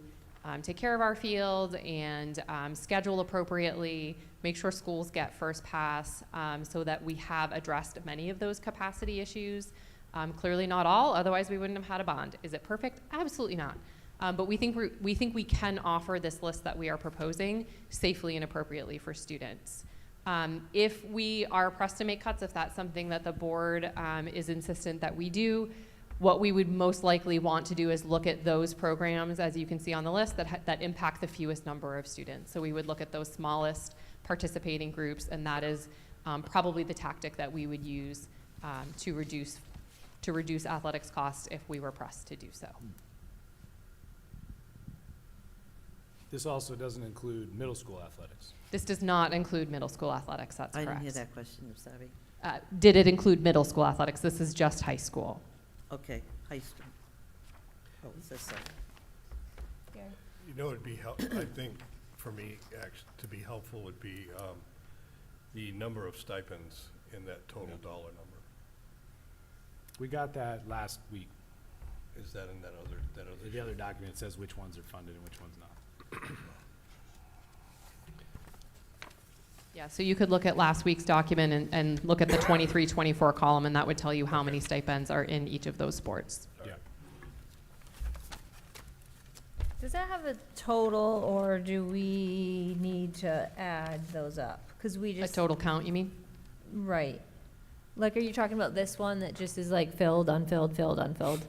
take care of our field and schedule appropriately, make sure schools get first pass so that we have addressed many of those capacity issues. Clearly not all, otherwise we wouldn't have had a bond. Is it perfect? Absolutely not. But we think we can offer this list that we are proposing safely and appropriately for students. If we are pressed to make cuts, if that's something that the board is insistent that we do, what we would most likely want to do is look at those programs, as you can see on the list, that impact the fewest number of students. So we would look at those smallest participating groups, and that is probably the tactic that we would use to reduce athletics costs if we were pressed to do so. This also doesn't include middle school athletics. This does not include middle school athletics, that's I correct. didn't hear that question, I'm sorry. Did it include middle school athletics? This is just high school. Okay, high school. Oh, it says so. You know, it'd be I think for me, to be helpful would be the number of stipends in that total dollar number. We got that last week. Is that in that other The other document says which ones are funded and which ones not. Yeah, so you could look at last week's document and look at the 23-24 column, and that would tell you how many stipends are in each of those sports. Yeah. Does that have a total, or do we need to add those up? Because we A just, total count, you mean? right. Like, are you talking about this one that just is like filled, unfilled, filled, unfilled?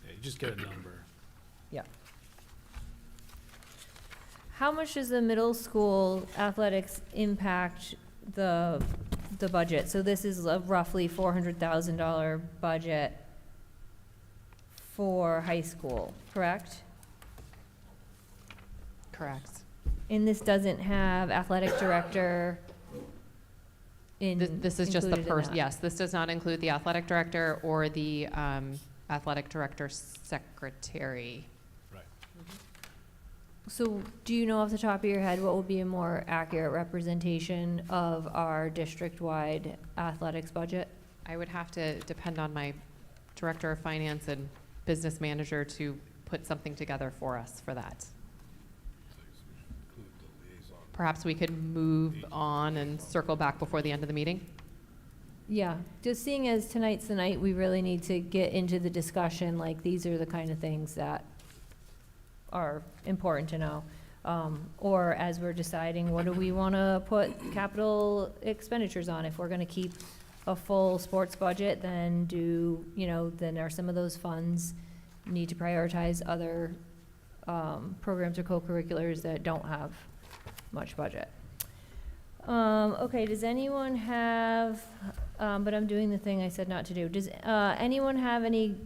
Yeah, you just get a number. Yeah. How much does the middle school athletics impact the budget? So this is a roughly $400,000 budget for high school, correct? Correct. And this doesn't have athletic director This is just the included in person, that? yes, this does not include the athletic director or the athletic director secretary. Right. So do you know off the top of your head what would be a more accurate representation of our district-wide athletics budget? I would have to depend on my director of finance and business manager to put something together for us for that. include the liaison. Perhaps we could move on and circle back before the end of the meeting. Yeah, just seeing as tonight's the night, we really need to get into the discussion, like, these are the kind of things that are important to know. Or as we're deciding, what do we want to put capital expenditures on? If we're going to keep a full sports budget, then then are some of those funds need to prioritize other programs or co-curriculars that don't have much budget? Okay, does anyone have, but I'm doing the thing I said not to do. Does anyone have any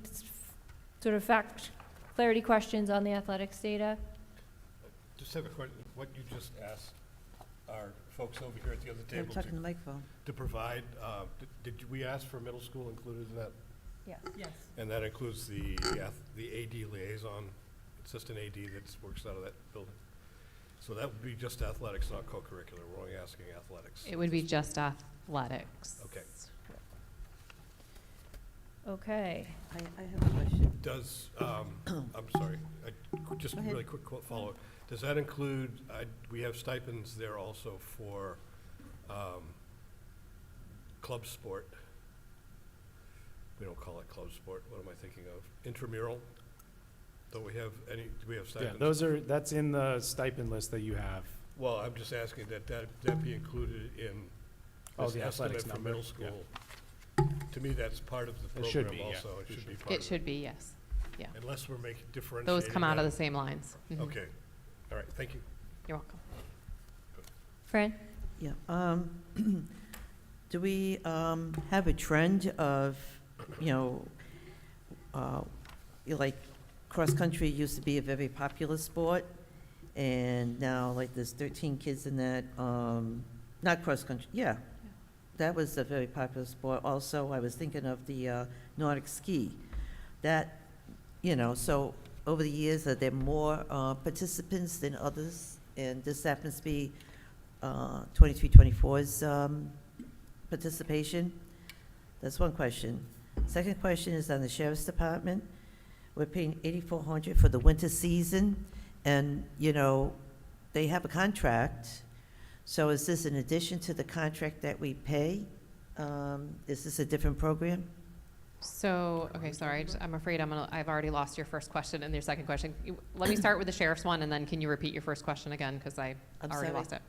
sort of clarity questions on the athletics data? just have a question. What you just asked our folks over here at the other I'm table talking to the microphone. to provide, did we ask for middle school included in that? Yes. Yes. And that includes the AD liaison, assistant AD that works out of that building? So that would be just athletics, not co-curricular. We're only asking athletics. It would be just athletics. Okay. Okay. I have a question. Does, I'm sorry, just Go ahead. really quick follow-up. Does that include, we have stipends there also for club sport? We don't call it club sport. What am I thinking of? Intramural? Don't we have any, do we have Yeah, stipends? that's in the stipend list that you have. Well, I'm just asking that be included in Oh, this the estimate athletics for number, middle yeah. school. To me, that's part of the It should program be, yeah. also. It It should be should. part It of it. should be, yes. Yeah. Unless we're making differentiating. Those come out of that. the same lines. Mhm. Okay. All right, thank you. You're welcome. Fran? Yeah, do we have a trend of, like, cross-country used to be a very popular sport, and now, like, there's 13 kids in that, not cross-country, yeah. That was a very popular sport. Also, I was thinking of the Nordic ski. That, so over the years, are there more participants than others? And this happens to be 23-24's participation? That's one question. Second question is on the Sheriff's Department. We're paying $8,400 for the winter season, and, they have a contract. So is this in addition to the contract that we pay? Is this a different program? So, okay, sorry, I'm afraid I've already lost your first question and your second question. Let me start with the sheriff's one, and then can you repeat your first question again, because I I'm already sorry. lost it.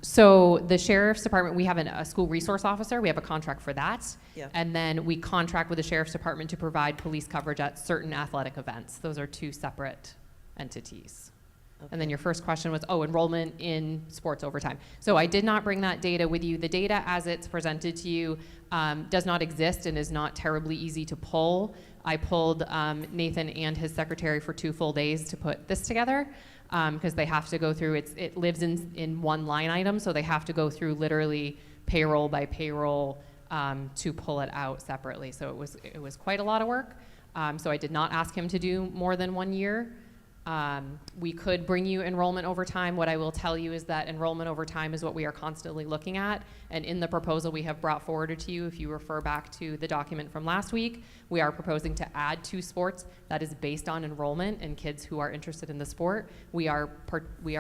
So the sheriff's department, we have a school resource officer. We have a contract for that. Yeah. And then we contract with the sheriff's department to provide police coverage at certain athletic events. Those are two separate entities. And then your first question was, enrollment in sports overtime. So I did not bring that data with you. The data as it's presented to you does not exist and is not terribly easy to pull. I pulled Nathan and his secretary for 2 full days to put this together because they have to go through, it lives in one line item, so they have to go through literally payroll by payroll to pull it out separately. So it was quite a lot of work. So I did not ask him to do more than 1 year. We could bring you enrollment over time. What I will tell you is that enrollment over time is what we are constantly looking at. And in the proposal we have brought forward to you, if you refer back to the document from last week, we are proposing to add 2 sports that is based on enrollment and kids who are interested in the sport. We are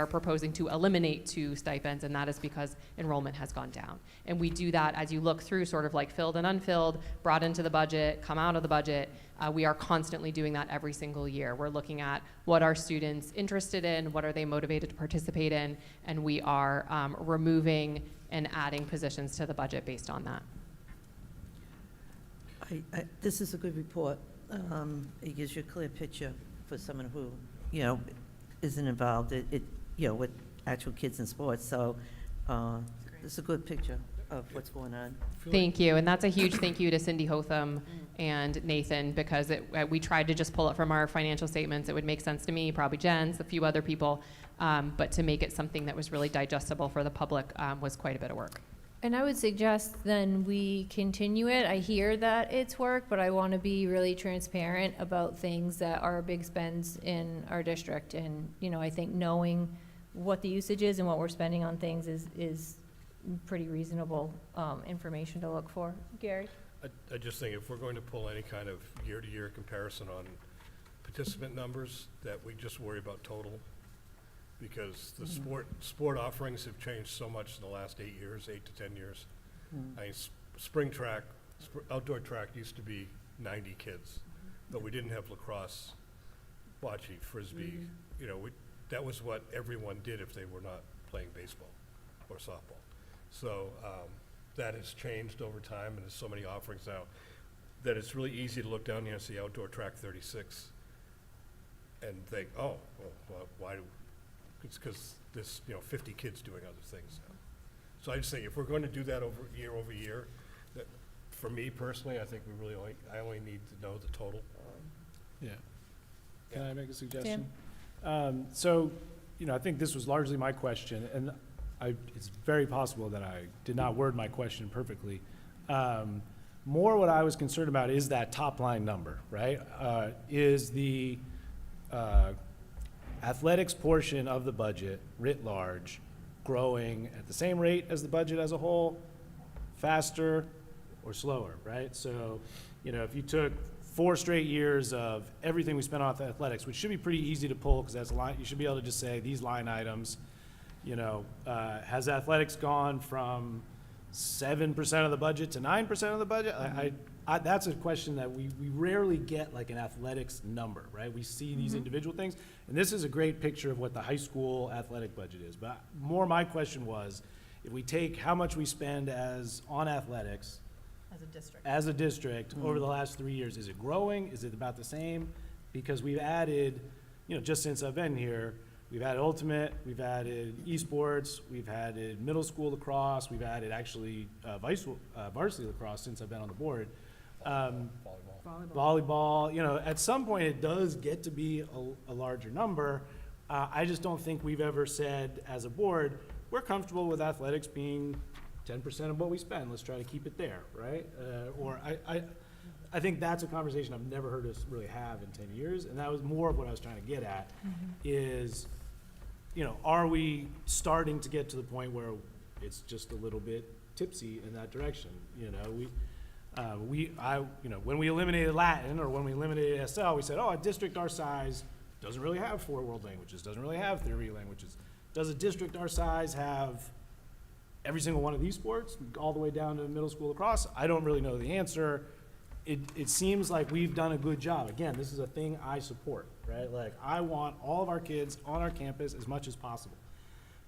proposing to eliminate 2 stipends, and that is because enrollment has gone down. And we do that as you look through sort of like filled and unfilled, brought into the budget, come out of the budget. We are constantly doing that every single year. We're looking at what are students interested in, what are they motivated to participate in, and we are removing and adding positions to the budget based on that. This is a good report. It gives you a clear picture for someone who, isn't involved with actual kids in sports. So it's a good picture of what's going on. Thank you, and that's a huge thank you to Cindy Hotham and Nathan, because we tried to just pull it from our financial statements. It would make sense to me, probably Jen's, a few other people, but to make it something that was really digestible for the public was quite a bit of work. And I would suggest then we continue it. I hear that it's work, but I want to be really transparent about things that are big spends in our district. And, I think knowing what the usage is and what we're spending on things is pretty reasonable information to look for. Gary? I just think if we're going to pull any kind of year-to-year comparison on participant numbers, that we just worry about total, because the sport offerings have changed so much in the last 8 years, 8 to 10 years. I mean, spring track, outdoor track used to be 90 kids, but we didn't have lacrosse, bocce, frisbee. That was what everyone did if they were not playing baseball or softball. So that has changed over time, and there's so many offerings now that it's really easy to look down here and see outdoor track 36 and think, oh, well, why do, it's because there's 50 kids doing other things now. So I just think if we're going to do that over year, that for me personally, I think I only need to know the total. Yeah. Can I make a suggestion? So, I think this was largely my question, and it's very possible that I did not word my question perfectly. More what I was concerned about is that top line number, right? Is the athletics portion of the budget writ large growing at the same rate as the budget as a whole, faster, or slower, right? So, if you took 4 straight years of everything we spent on athletics, which should be pretty easy to pull, because that's a line, you should be able to just say these line items, has athletics gone from 7% of the budget to 9% of the budget? That's a question that we rarely get, like an athletics number, right? We see these individual things, and this is a great picture of what the high school athletic budget is. But more my question was, if we take how much we spend on athletics as a district over the last 3 years, is it growing? Is it about the same? Because we've added, just since I've been here, we've added ultimate, we've added esports, we've added middle school lacrosse, we've added actually varsity lacrosse since I've been on the board. Volleyball, at some point it does get to be a larger number. I just don't think we've ever said as a board, we're comfortable with athletics being 10% of what we spend. Let's try to keep it there, right? I think that's a conversation I've never heard us really have in 10 years, and that was more of what I was trying to get at, is, are we starting to get to the point where it's just a little bit tipsy in that direction? When we eliminated Latin, or when we eliminated SL, we said, a district our size doesn't really have 4 world languages, doesn't really have 3 languages. Does a district our size have every single one of these sports, all the way down to middle school lacrosse? I don't really know the answer. It seems like we've done a good job. Again, this is a thing I support, right? Like, I want all of our kids on our campus as much as possible.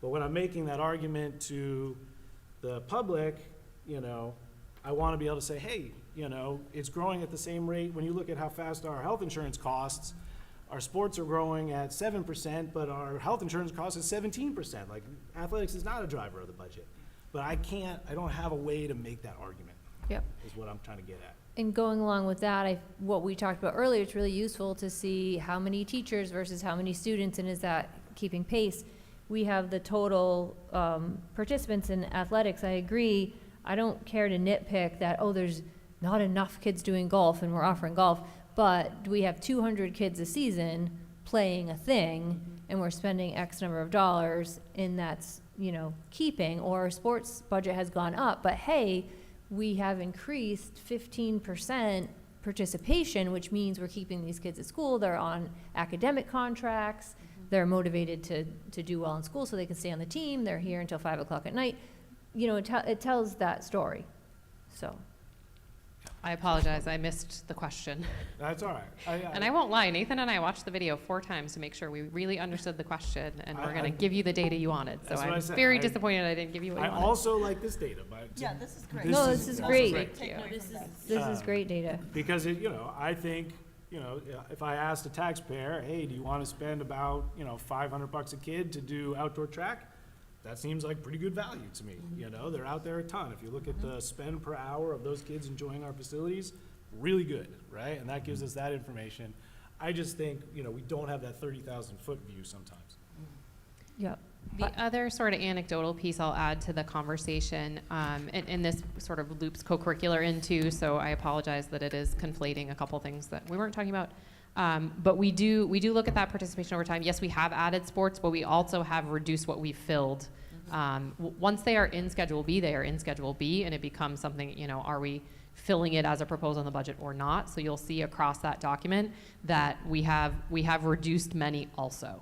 But when I'm making that argument to the public, I want to be able to say, hey, it's growing at the same rate. When you look at how fast our health insurance costs, our sports are growing at 7%, but our health insurance costs is 17%. Like, athletics is not a driver of the budget. But I don't have a way to make that argument. Yep. Is what I'm trying to get at. And going along with that, what we talked about earlier, it's really useful to see how many teachers versus how many students, and is that keeping pace? We have the total participants in athletics. I agree. I don't care to nitpick that, there's not enough kids doing golf and we're offering golf, but do we have 200 kids a season playing a thing and we're spending X number of dollars, and that's, keeping, or our sports budget has gone up, but hey, we have increased 15% participation, which means we're keeping these kids at school. They're on academic contracts. They're motivated to do well in school so they can stay on the team. They're here until 5 o'clock at night. It tells that story. So. I apologize, I missed the question. That's all right. And I won't lie, Nathan and I watched the video 4 times to make sure we really understood the question, and we're going to give you the data you wanted. So I'm very disappointed I didn't give you what you wanted. I also like this data. But this is great. This is great. Thank you. This is great data. Because I think, if I asked a taxpayer, hey, do you want to spend about, $500 a kid to do outdoor track? That seems like pretty good value to me. They're out there a ton. If you look at the spend per hour of those kids enjoying our facilities, really good, right? And that gives us that information. I just think, we don't have that 30,000-foot view sometimes. Yep. The other sort of anecdotal piece I'll add to the conversation, and this sort of loops co-curricular into, so I apologize that it is conflating a couple things that we weren't talking about. But we do look at that participation over time. Yes, we have added sports, but we also have reduced what we filled. Once they are in Schedule B, they are in Schedule B, and it becomes something, are we filling it as a proposal in the budget or not? So you'll see across that document that we have reduced many also.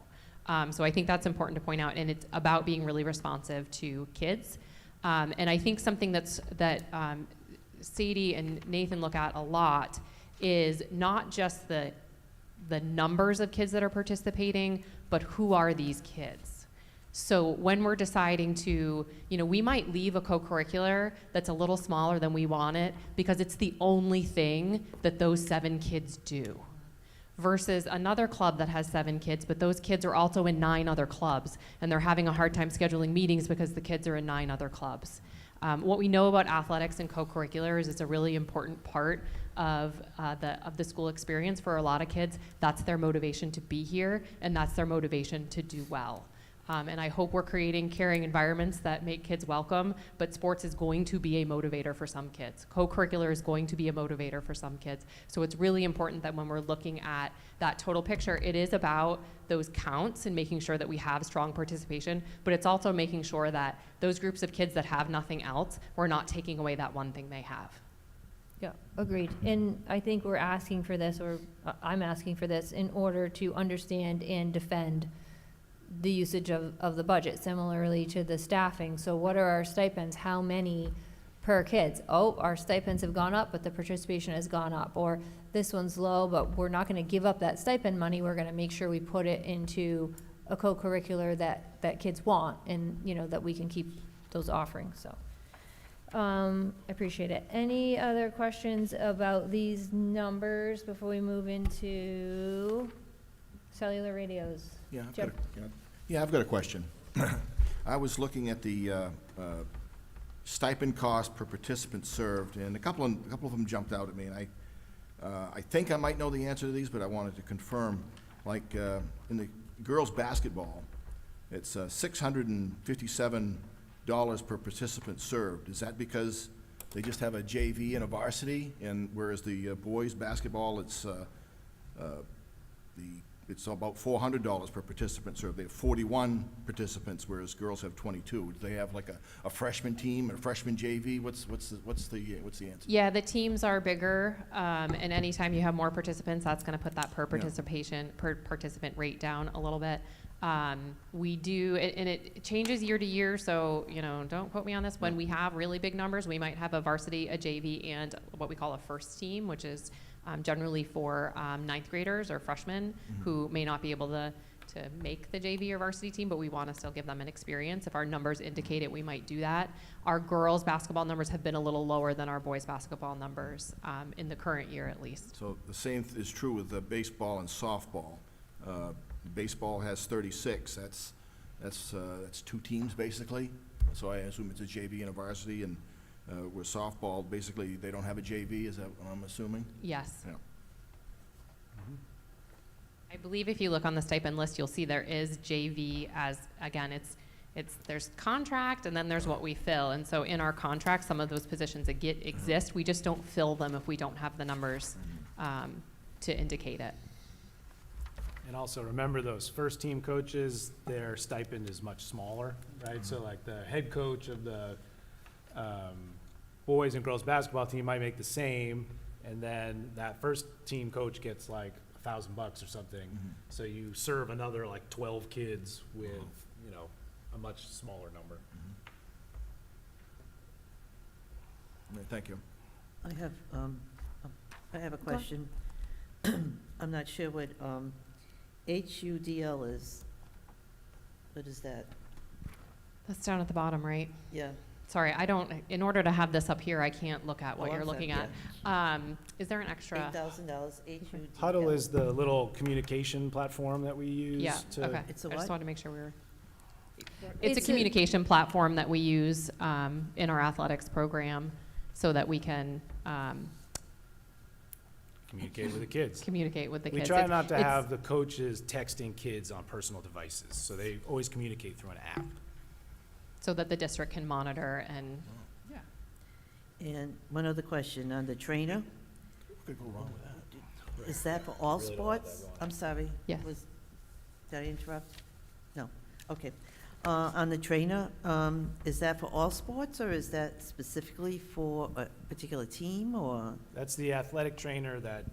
So I think that's important to point out, and it's about being really responsive to kids. And I think something that Sadie and Nathan look at a lot is not just the numbers of kids that are participating, but who are these kids? So when we're deciding to, we might leave a co-curricular that's a little smaller than we want it because it's the only thing that those 7 kids do, versus another club that has 7 kids, but those kids are also in 9 other clubs, and they're having a hard time scheduling meetings because the kids are in 9 other clubs. What we know about athletics and co-curricular is it's a really important part of the school experience for a lot of kids. That's their motivation to be here, and that's their motivation to do well. And I hope we're creating caring environments that make kids welcome, but sports is going to be a motivator for some kids. Co-curricular is going to be a motivator for some kids. So it's really important that when we're looking at that total picture, it is about those counts and making sure that we have strong participation, but it's also making sure that those groups of kids that have nothing else, we're not taking away that one thing they have. Yeah, agreed. And I think we're asking for this, or I'm asking for this, in order to understand and defend the usage of the budget, similarly to the staffing. So what are our stipends? How many per kids? Oh, our stipends have gone up, but the participation has gone up. Or this one's low, but we're not gonna give up that stipend money. We're gonna make sure we put it into a co-curricular that kids want, and, you know, that we can keep those offerings, so. I appreciate it. Any other questions about these numbers before we move into cellular radios? Yeah, I've Jeff? got I've got a question. I was looking at the stipend cost per participant served, and a couple of them jumped out at me, and I think I might know the answer to these, but I wanted to confirm. Like in the girls' basketball, it's $657 per participant served. Is that because they just have a JV and a varsity, and whereas the boys' basketball, it's about $400 per participant served. They have 41 participants, whereas girls have 22. Do they have like a freshman team and a freshman JV? What's the answer? Yeah, the teams are bigger, and anytime you have more participants, that's going to put that per participant rate down a little bit. We do, and it changes year to year, so, you know, don't quote me on this. When we have really big numbers, we might have a varsity, a JV, and what we call a first team, which is generally for ninth graders or freshmen who may not be able to make the JV or varsity team, but we want to still give them an experience. If our numbers indicate it, we might do that. Our girls' basketball numbers have been a little lower than our boys' basketball numbers in the current year, at least. So the same is true with the baseball and softball. Baseball has 36. That's two teams basically. So I assume it's a JV and a varsity, and where softball, basically, they don't have a JV, is that what I'm assuming? Yes. Yeah. I believe if you look on the stipend list, you'll see there is JV as, again, there's contract and then there's what we fill. And so in our contract, some of those positions that exist, we just don't fill them if we don't have the numbers to indicate it. And also remember, those first team coaches, their stipend is much smaller, right? So like the head coach of the boys and girls basketball team might make the same, and then that first team coach gets like $1,000 or something. So you serve another like 12 kids with, you know, a much smaller number. Yeah, thank you. I have a question. I'm not sure what HUDL is. What is that? That's down at the bottom, right? Yeah. Sorry, in order to have this up here, I can't look at what Oh, you're I'm sorry, looking at. Is there an extra? $8,000 HUDL. Huddle is the little communication platform that we use Yeah, to. okay. It's a I just what? wanted to make sure we were. It's a It's a- communication platform that we use in our athletics program so that we can Communicate with the kids. communicate with the We kids. try not to It's- have the coaches texting kids on personal devices, so they always communicate through an app. So that the district can monitor and, And one other question, on the trainer, What could go wrong with that? is that for all sports? I'm sorry. Yes. Did I interrupt? No, okay. On the trainer, is that for all sports, or is that specifically for a particular team, or? That's the athletic trainer that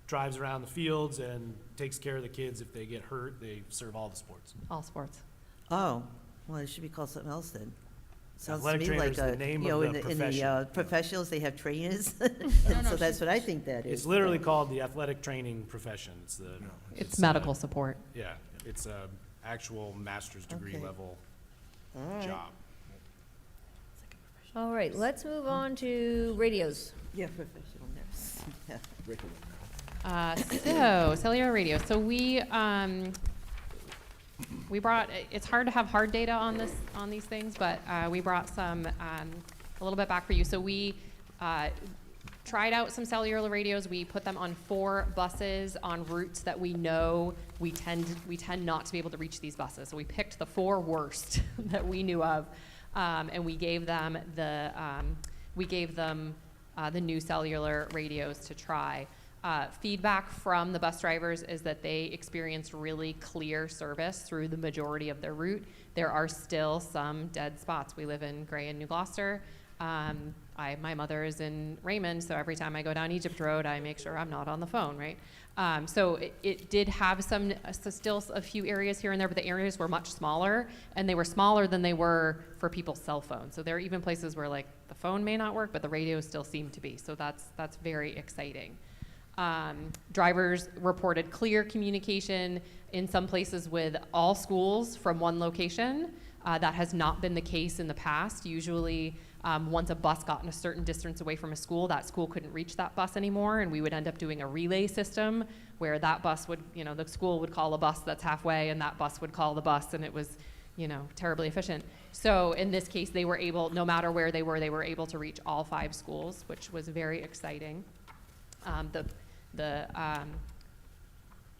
drives around the fields and takes care of the kids. If they get hurt, they serve all the sports. all sports. Oh, well, it should be called something else then. Sounds to Athletic me trainer like is the a, name you know, of the in the profession. professionals, they have trainers. So that's what I think that is. It's literally called the athletic training profession. It's the, It's medical support. yeah, it's a actual master's degree Okay. level All right. job. All right, let's move on to radios. Yeah, professional nurse. Yeah. So cellular radio. So we we brought, it's hard to have hard data on these things, but we brought some, a little bit back for you. So we tried out some cellular radios. We put them on 4 buses on routes that we know we tend not to be able to reach these buses. So we picked the 4 worst that we knew of, and we gave them the new cellular radios to try. Feedback from the bus drivers is that they experienced really clear service through the majority of their route. There are still some dead spots. We live in Gray and New Gloucester. My mother is in Raymond, so every time I go down Egypt Road, I make sure I'm not on the phone, right? So it did have still a few areas here and there, but the areas were much smaller, and they were smaller than they were for people's cell phones. So there are even places where like the phone may not work, but the radio still seemed to be. So that's very exciting. Drivers reported clear communication in some places with all schools from one location. That has not been the case in the past. Usually, once a bus got in a certain distance away from a school, that school couldn't reach that bus anymore, and we would end up doing a relay system where that bus would, the school would call a bus that's halfway, and that bus would call the bus, and it was, terribly efficient. So in this case, they were able, no matter where they were able to reach all 5 schools, which was very exciting.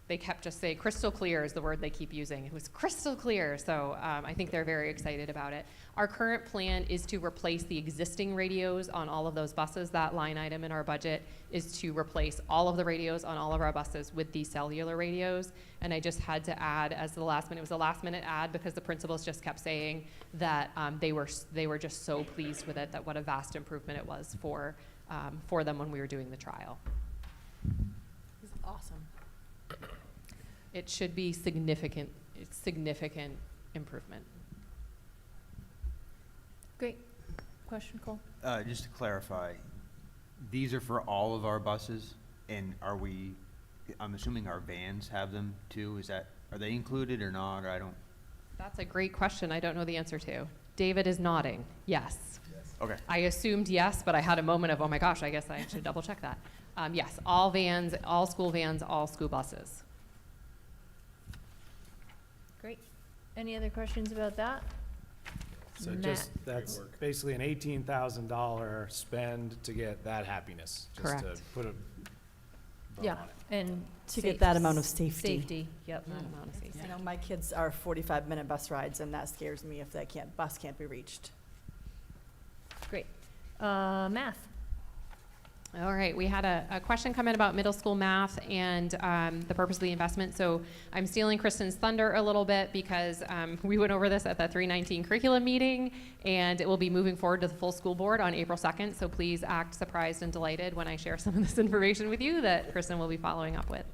They kept just saying crystal clear is the word they keep using. It was crystal clear, so I think they're very excited about it. Our current plan is to replace the existing radios on all of those buses. That line item in our budget is to replace all of the radios on all of our buses with these cellular radios. And I just had to add, as the last minute, it was a last minute ad because the principals just kept saying that they were just so pleased with it, that what a vast improvement it was for them when we were doing the trial. This is awesome. It should be significant improvement. Great. Question, Cole? Just to clarify, these are for all of our buses, and I'm assuming our vans have them too. Are they included or not, or I don't? That's a great question I don't know the answer to. David is nodding, yes. Okay. I assumed yes, but I had a moment of, oh my gosh, I guess I should double check that. Yes, all vans, all school buses. Great. Any other questions about that? So Matt. that's basically an $18,000 spend to get that happiness. Just Correct. to put a bow Yeah, on it. and To get that amount of safety. Safety, yep. That amount of safety. You know, my kids are 45-minute bus rides, and that scares me if that bus can't be reached. Great. Math. All right, we had a question come in about middle school math and the purpose of the investment. So I'm stealing Kristen's thunder a little bit because we went over this at the 319 curriculum meeting, and it will be moving forward to the full school board on April 2nd. So please act surprised and delighted when I share some of this information with you that Kristen will be following up with.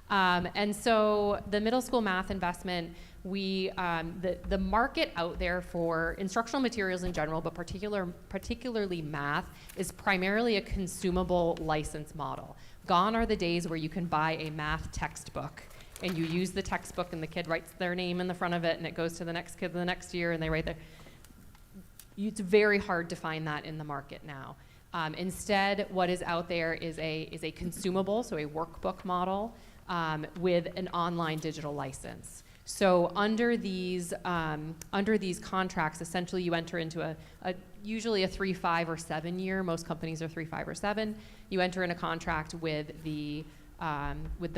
And so the middle school math investment, the market out there for instructional materials in general, but particularly math, is primarily a consumable license model. Gone are the days where you can buy a math textbook and you use the textbook and the kid writes their name in the front of it and it goes to the next kid the next year and they write their. It's very hard to find that in the market now. Instead, what is out there is a consumable, so a workbook model with an online digital license. So under these contracts, essentially you enter into usually a 3, 5, or 7 year. Most companies are 3, 5, or 7. You enter in a contract with the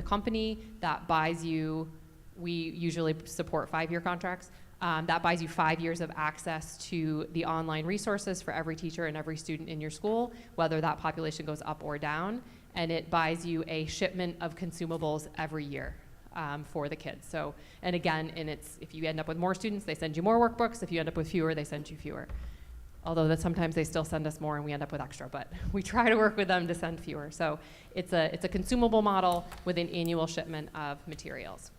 company that buys you. We usually support 5-year contracts. That buys you 5 years of access to the online resources for every teacher and every student in your school, whether that population goes up or down. And it buys you a shipment of consumables every year. For the kids. So, and again, if you end up with more students, they send you more workbooks. If you end up with fewer, they send you fewer. Although that sometimes they still send us more and we end up with extra, but we try to work with them to send fewer. So it's a consumable model with an annual shipment of materials.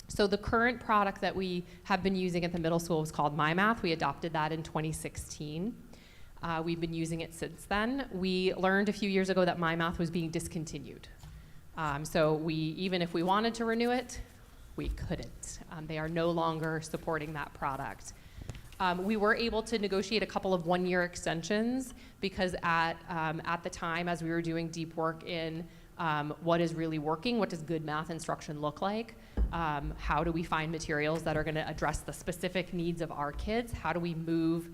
So the current product that we have been using at the middle school is called MyMath. We adopted that in 2016. We've been using it since then. We learned a few years ago that MyMath was being discontinued. So even if we wanted to renew it, we couldn't. They are no longer supporting that product. We were able to negotiate a couple of 1-year extensions because at the time, as we were doing deep work in what is really working, what does good math instruction look like, how do we find materials that are going to address the specific needs of our kids, how do we move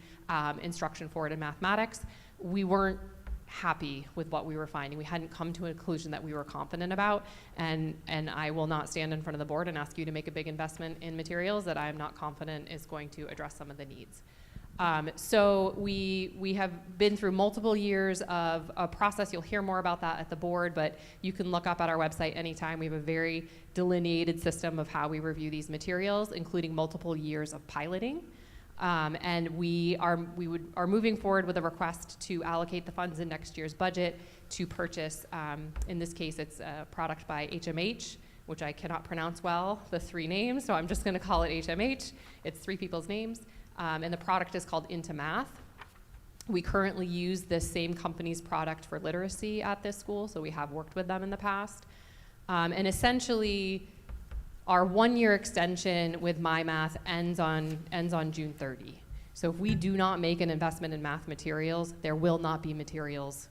instruction forward in mathematics. We weren't happy with what we were finding. We hadn't come to a conclusion that we were confident about, and I will not stand in front of the board and ask you to make a big investment in materials that I am not confident is going to address some of the needs. So we have been through multiple years of a process. You'll hear more about that at the board, but you can look up at our website anytime. We have a very delineated system of how we review these materials, including multiple years of piloting. And we are moving forward with a request to allocate the funds in next year's budget to purchase, in this case, it's a product by HMH, which I cannot pronounce well, the 3 names, so I'm just gonna call it HMH. It's 3 people's names. And the product is called Into Math. We currently use this same company's product for literacy at this school, so we have worked with them in the past. And essentially, our 1-year extension with MyMath ends on June 30. So if we do not make an investment in math materials, there will not be materials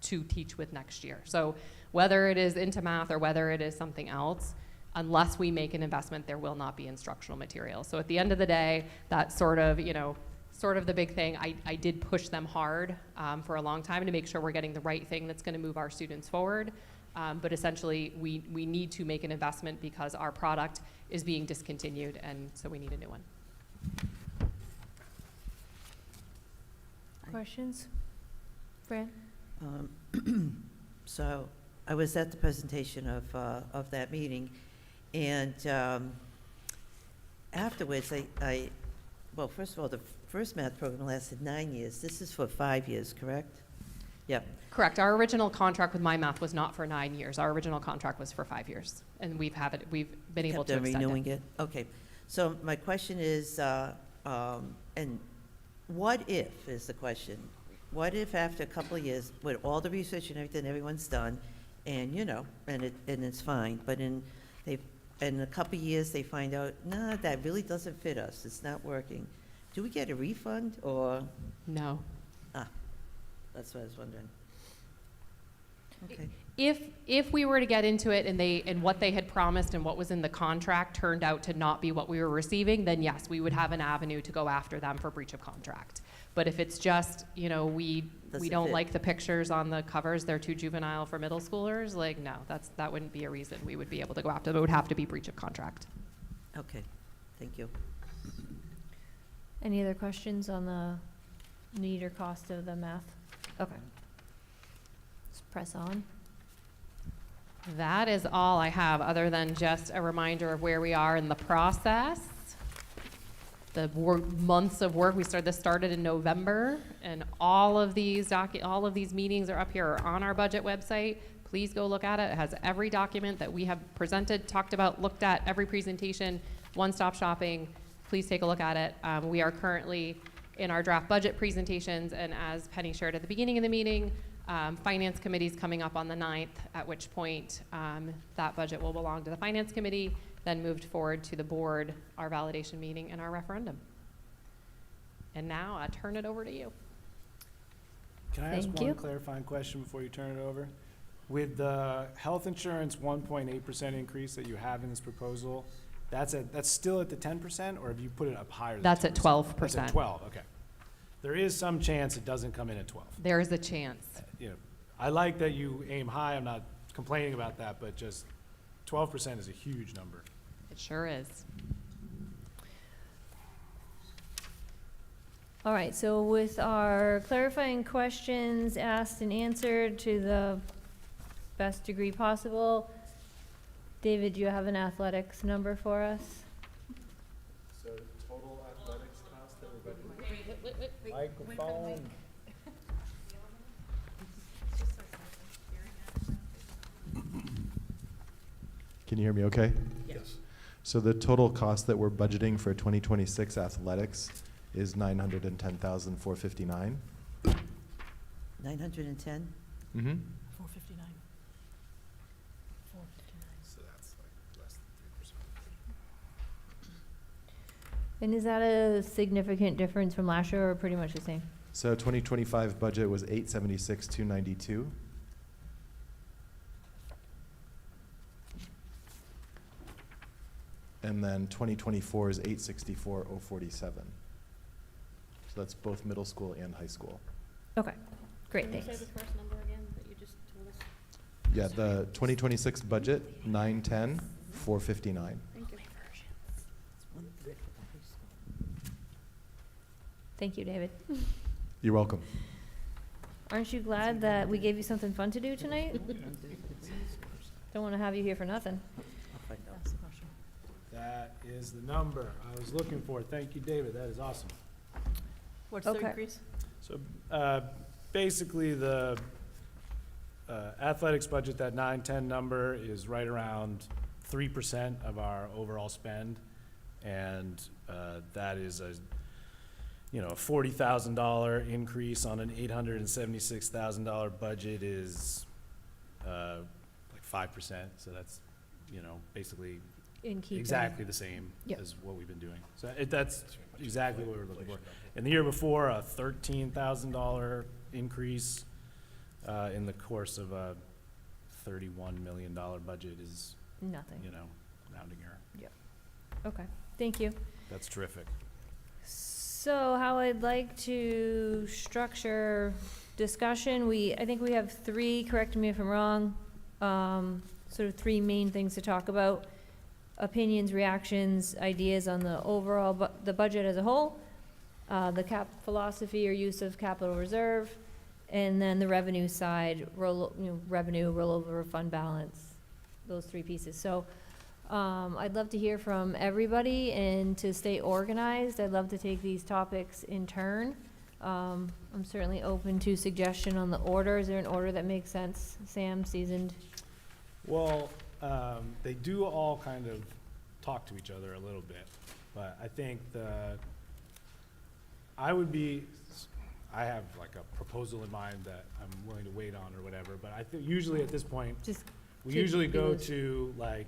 to teach with next year. So whether it is Into Math or whether it is something else, unless we make an investment, there will not be instructional materials. So at the end of the day, that's sort of the big thing. I did push them hard for a long time to make sure we're getting the right thing that's gonna move our students forward. But essentially, we need to make an investment because our product is being discontinued, and so we need a new one. Questions? Fran? So I was at the presentation of that meeting, and afterwards, well, first of all, the first math program lasted 9 years. This is for 5 years, correct? Yep. Correct. Our original contract with MyMath was not for 9 years. Our original contract was for 5 years, and we've been able to Kept on extend renewing it. it? Okay. So my question is, and what if is the question? What if after a couple of years, with all the research and everything everyone's done, and it's fine, but in a couple of years they find out, nah, that really doesn't fit us. It's not working. Do we get a refund or? No. That's what I was wondering. Okay. If we were to get into it and what they had promised and what was in the contract turned out to not be what we were receiving, then yes, we would have an avenue to go after them for breach of contract. But if it's just, we Doesn't don't fit. like the pictures on the covers, they're too juvenile for middle schoolers, like, no, that wouldn't be a reason we would be able to go after them. It would have to be breach of contract. Okay. Thank you. Any other questions on the need or cost of the math? Okay. Let's press on. That is all I have, other than just a reminder of where we are in the process. The months of work, this started in November, and all of these meetings are up here or on our budget website. Please go look at it. It has every document that we have presented, talked about, looked at, every presentation, one-stop shopping. Please take a look at it. We are currently in our draft budget presentations, and as Penny shared at the beginning of the meeting, Finance Committee's coming up on the 9th, at which point that budget will belong to the Finance Committee, then moved forward to the board, our validation meeting, and our referendum. And now I turn it over to you. Can I ask Thank one you. clarifying question before you turn it over? With the health insurance 1.8% increase that you have in this proposal, that's still at the 10%, or have you put it up higher than 10%? That's at 12%. That's at 12, okay. There is some chance it doesn't come in at 12. There is a chance. I like that you aim high. I'm not complaining about that, but just 12% is a huge number. It sure is. All right, so with our clarifying questions asked and answered to the best degree possible, David, do you have an athletics number for us? So total athletics cost that we're microphone. Can you hear me okay? Yes. So the total cost that we're budgeting for 2026 athletics is $910,459. 910? Mm-hmm. 459. So that's like less than 3%. And is that a significant difference from last year or pretty much the same? So 2025 budget was $876,292. and then 2024 is 864,047. So that's both middle school and high school. Okay, great, thanks. Yeah, the 2026 budget, 910,459. Thank you, David. You're welcome. Aren't you glad that we gave you something fun to do tonight? Don't want to have you here for nothing. That is the number I was looking for. Thank you, David. That is awesome. What's the Okay. increase? So basically, the athletics budget, that 910 number, is right around 3% of our overall spend. And that is a $40,000 increase on an $876,000 budget is like 5%. So that's, basically In keeping. exactly the same Yep. as what we've been doing. So that's exactly what we were looking for. And the year before, a $13,000 increase in the course of a $31 million budget is, Nothing. rounding error. Okay, thank you. That's terrific. So how I'd like to structure discussion, I think we have three, correct me if I'm wrong, sort of three main things to talk about. Opinions, reactions, ideas on the overall, the budget as a whole, the philosophy or use of capital reserve, and then the revenue side, revenue, rollover, fund balance, those three pieces. So I'd love to hear from everybody, and to stay organized, I'd love to take these topics in turn. I'm certainly open to suggestion on the order. Is there an order that makes sense? Sam, seasoned? Well, they do all kind of talk to each other a little bit, but I think I have like a proposal in mind that I'm willing to wait on or whatever, but I think usually at this point, Just we keep usually go those- to like,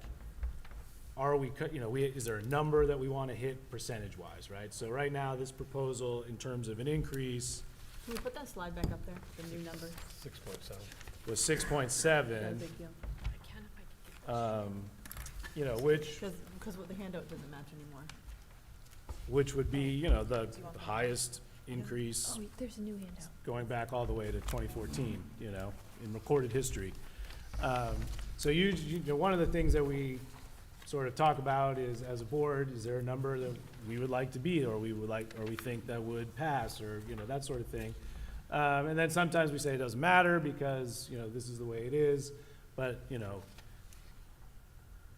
is there a number that we want to hit percentage-wise, right? So right now, this proposal in terms of an increase Can we put that slide back up there, the new number? 6.7. was Is that a 6.7, big deal? which Because with the handout doesn't match anymore. which would be, the highest increase Oh, there's a new handout. going back all the way to 2014, in recorded history. So one of the things that we sort of talk about is, as a board, is there a number that we would like to beat, or we think that would pass, or, that sort of thing. And then sometimes we say it doesn't matter because, this is the way it is, but,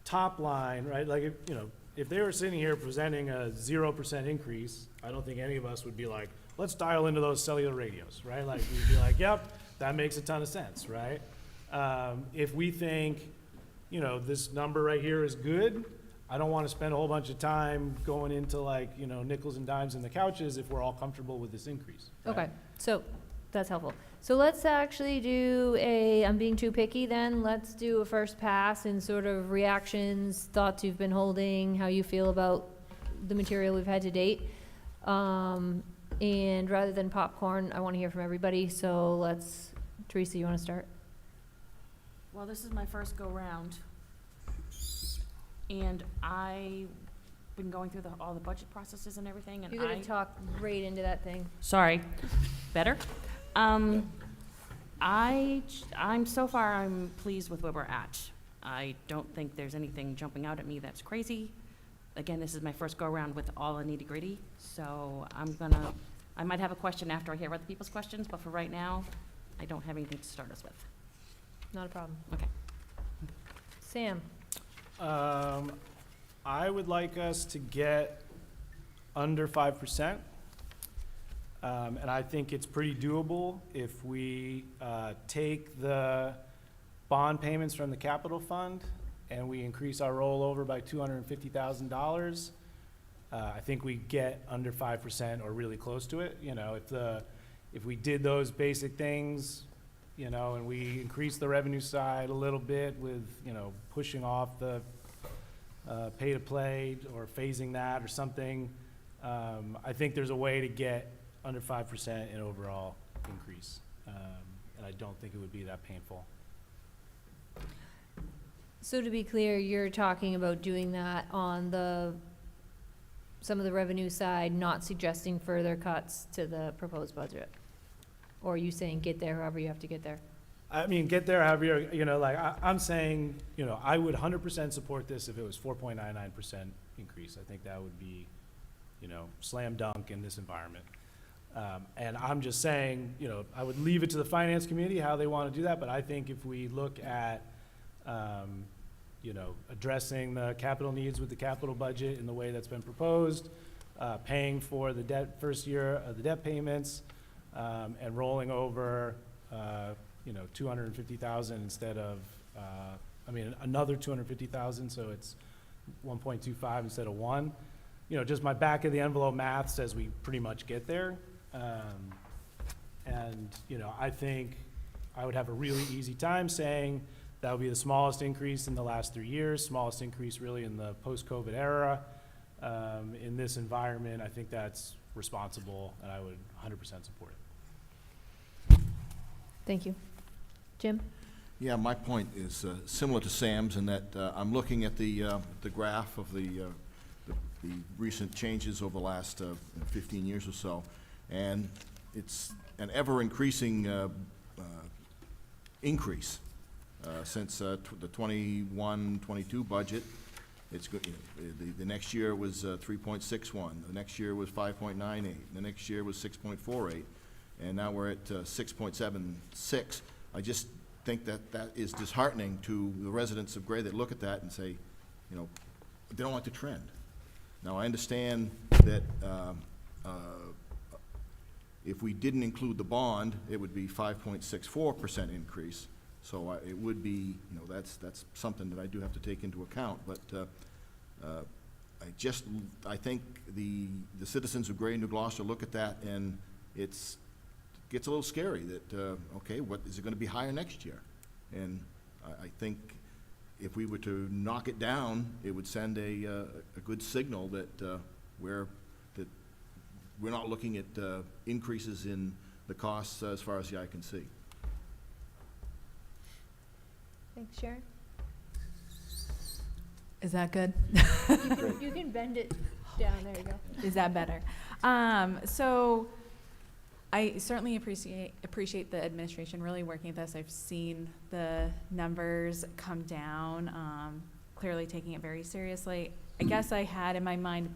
top line, right, like, if they were sitting here presenting a 0% increase, I don't think any of us would be like, let's dial into those cellular radios, right? Like, we'd be like, yep, that makes a ton of sense, right? If we think, this number right here is good, I don't want to spend a whole bunch of time going into like, nickels and dimes in the couches if we're all comfortable with this increase. right? Okay, so that's helpful. So let's actually do I'm being too picky then. Let's do a first pass and sort of reactions, thoughts you've been holding, how you feel about the material we've had to date. And rather than popcorn, I want to hear from everybody. So Teresa, you want to start? Well, this is my first go-round, and I've been going through all the budget processes and everything, and You're going to talk right into that thing. Sorry, better? I'm so far, I'm pleased with where we're at. I don't think there's anything jumping out at me that's crazy. Again, this is my first go-around with all the nitty-gritty, so I might have a question after I hear other people's questions, but for right now, I don't have anything to start us with. Not a problem. Okay. Sam? I would like us to get under 5%. And I think it's pretty doable if we take the bond payments from the capital fund and we increase our rollover by $250,000. I think we get under 5% or really close to it. If we did those basic things, and we increase the revenue side a little bit with, pushing off the pay to play or phasing that or something, I think there's a way to get under 5% in overall increase. And I don't think it would be that painful. So to be clear, you're talking about doing that on some of the revenue side, not suggesting further cuts to the proposed budget? Or are you saying get there however you have to get there? I mean, get there however I'm saying, I would 100% support this if it was 4.99% increase. I think that would be, slam dunk in this environment. And I'm just saying, I would leave it to the finance committee how they want to do that, but I think if we look at, addressing the capital needs with the capital budget in the way that's been proposed, paying for the debt, first year of the debt payments, and rolling over, 250,000 instead of, another 250,000, so it's 1.25 instead of 1. Just my back of the envelope math says we pretty much get there. I think I would have a really easy time saying that would be the smallest increase in the last 3 years, smallest increase really in the post-COVID era. In this environment, I think that's responsible, and I would 100% support it. Thank you. Jim? Yeah, my point is similar to Sam's in that I'm looking at the graph of the recent changes over the last 15 years or so, and it's an ever-increasing increase since the 21-22 budget. It's good. The next year was 3.61. The next year was 5.98. The next year was 6.48, and now we're at 6.76. I just think that is disheartening to the residents of Gray that look at that and say, they don't like the trend. Now, I understand that if we didn't include the bond, it would be 5.64% increase. So it would be, that's something that I do have to take into account. But I think the citizens of Gray and New Gloucester look at that, and it gets a little scary that, okay, what is it going to be higher next year? And I think if we were to knock it down, it would send a good signal that we're not looking at increases in the costs as far as the eye can see. Thanks, Sharon. Is that good? You can bend it down, there you go. Is that better? So I certainly appreciate the administration really working with us. I've seen the numbers come down, clearly taking it very seriously. I guess I had in my mind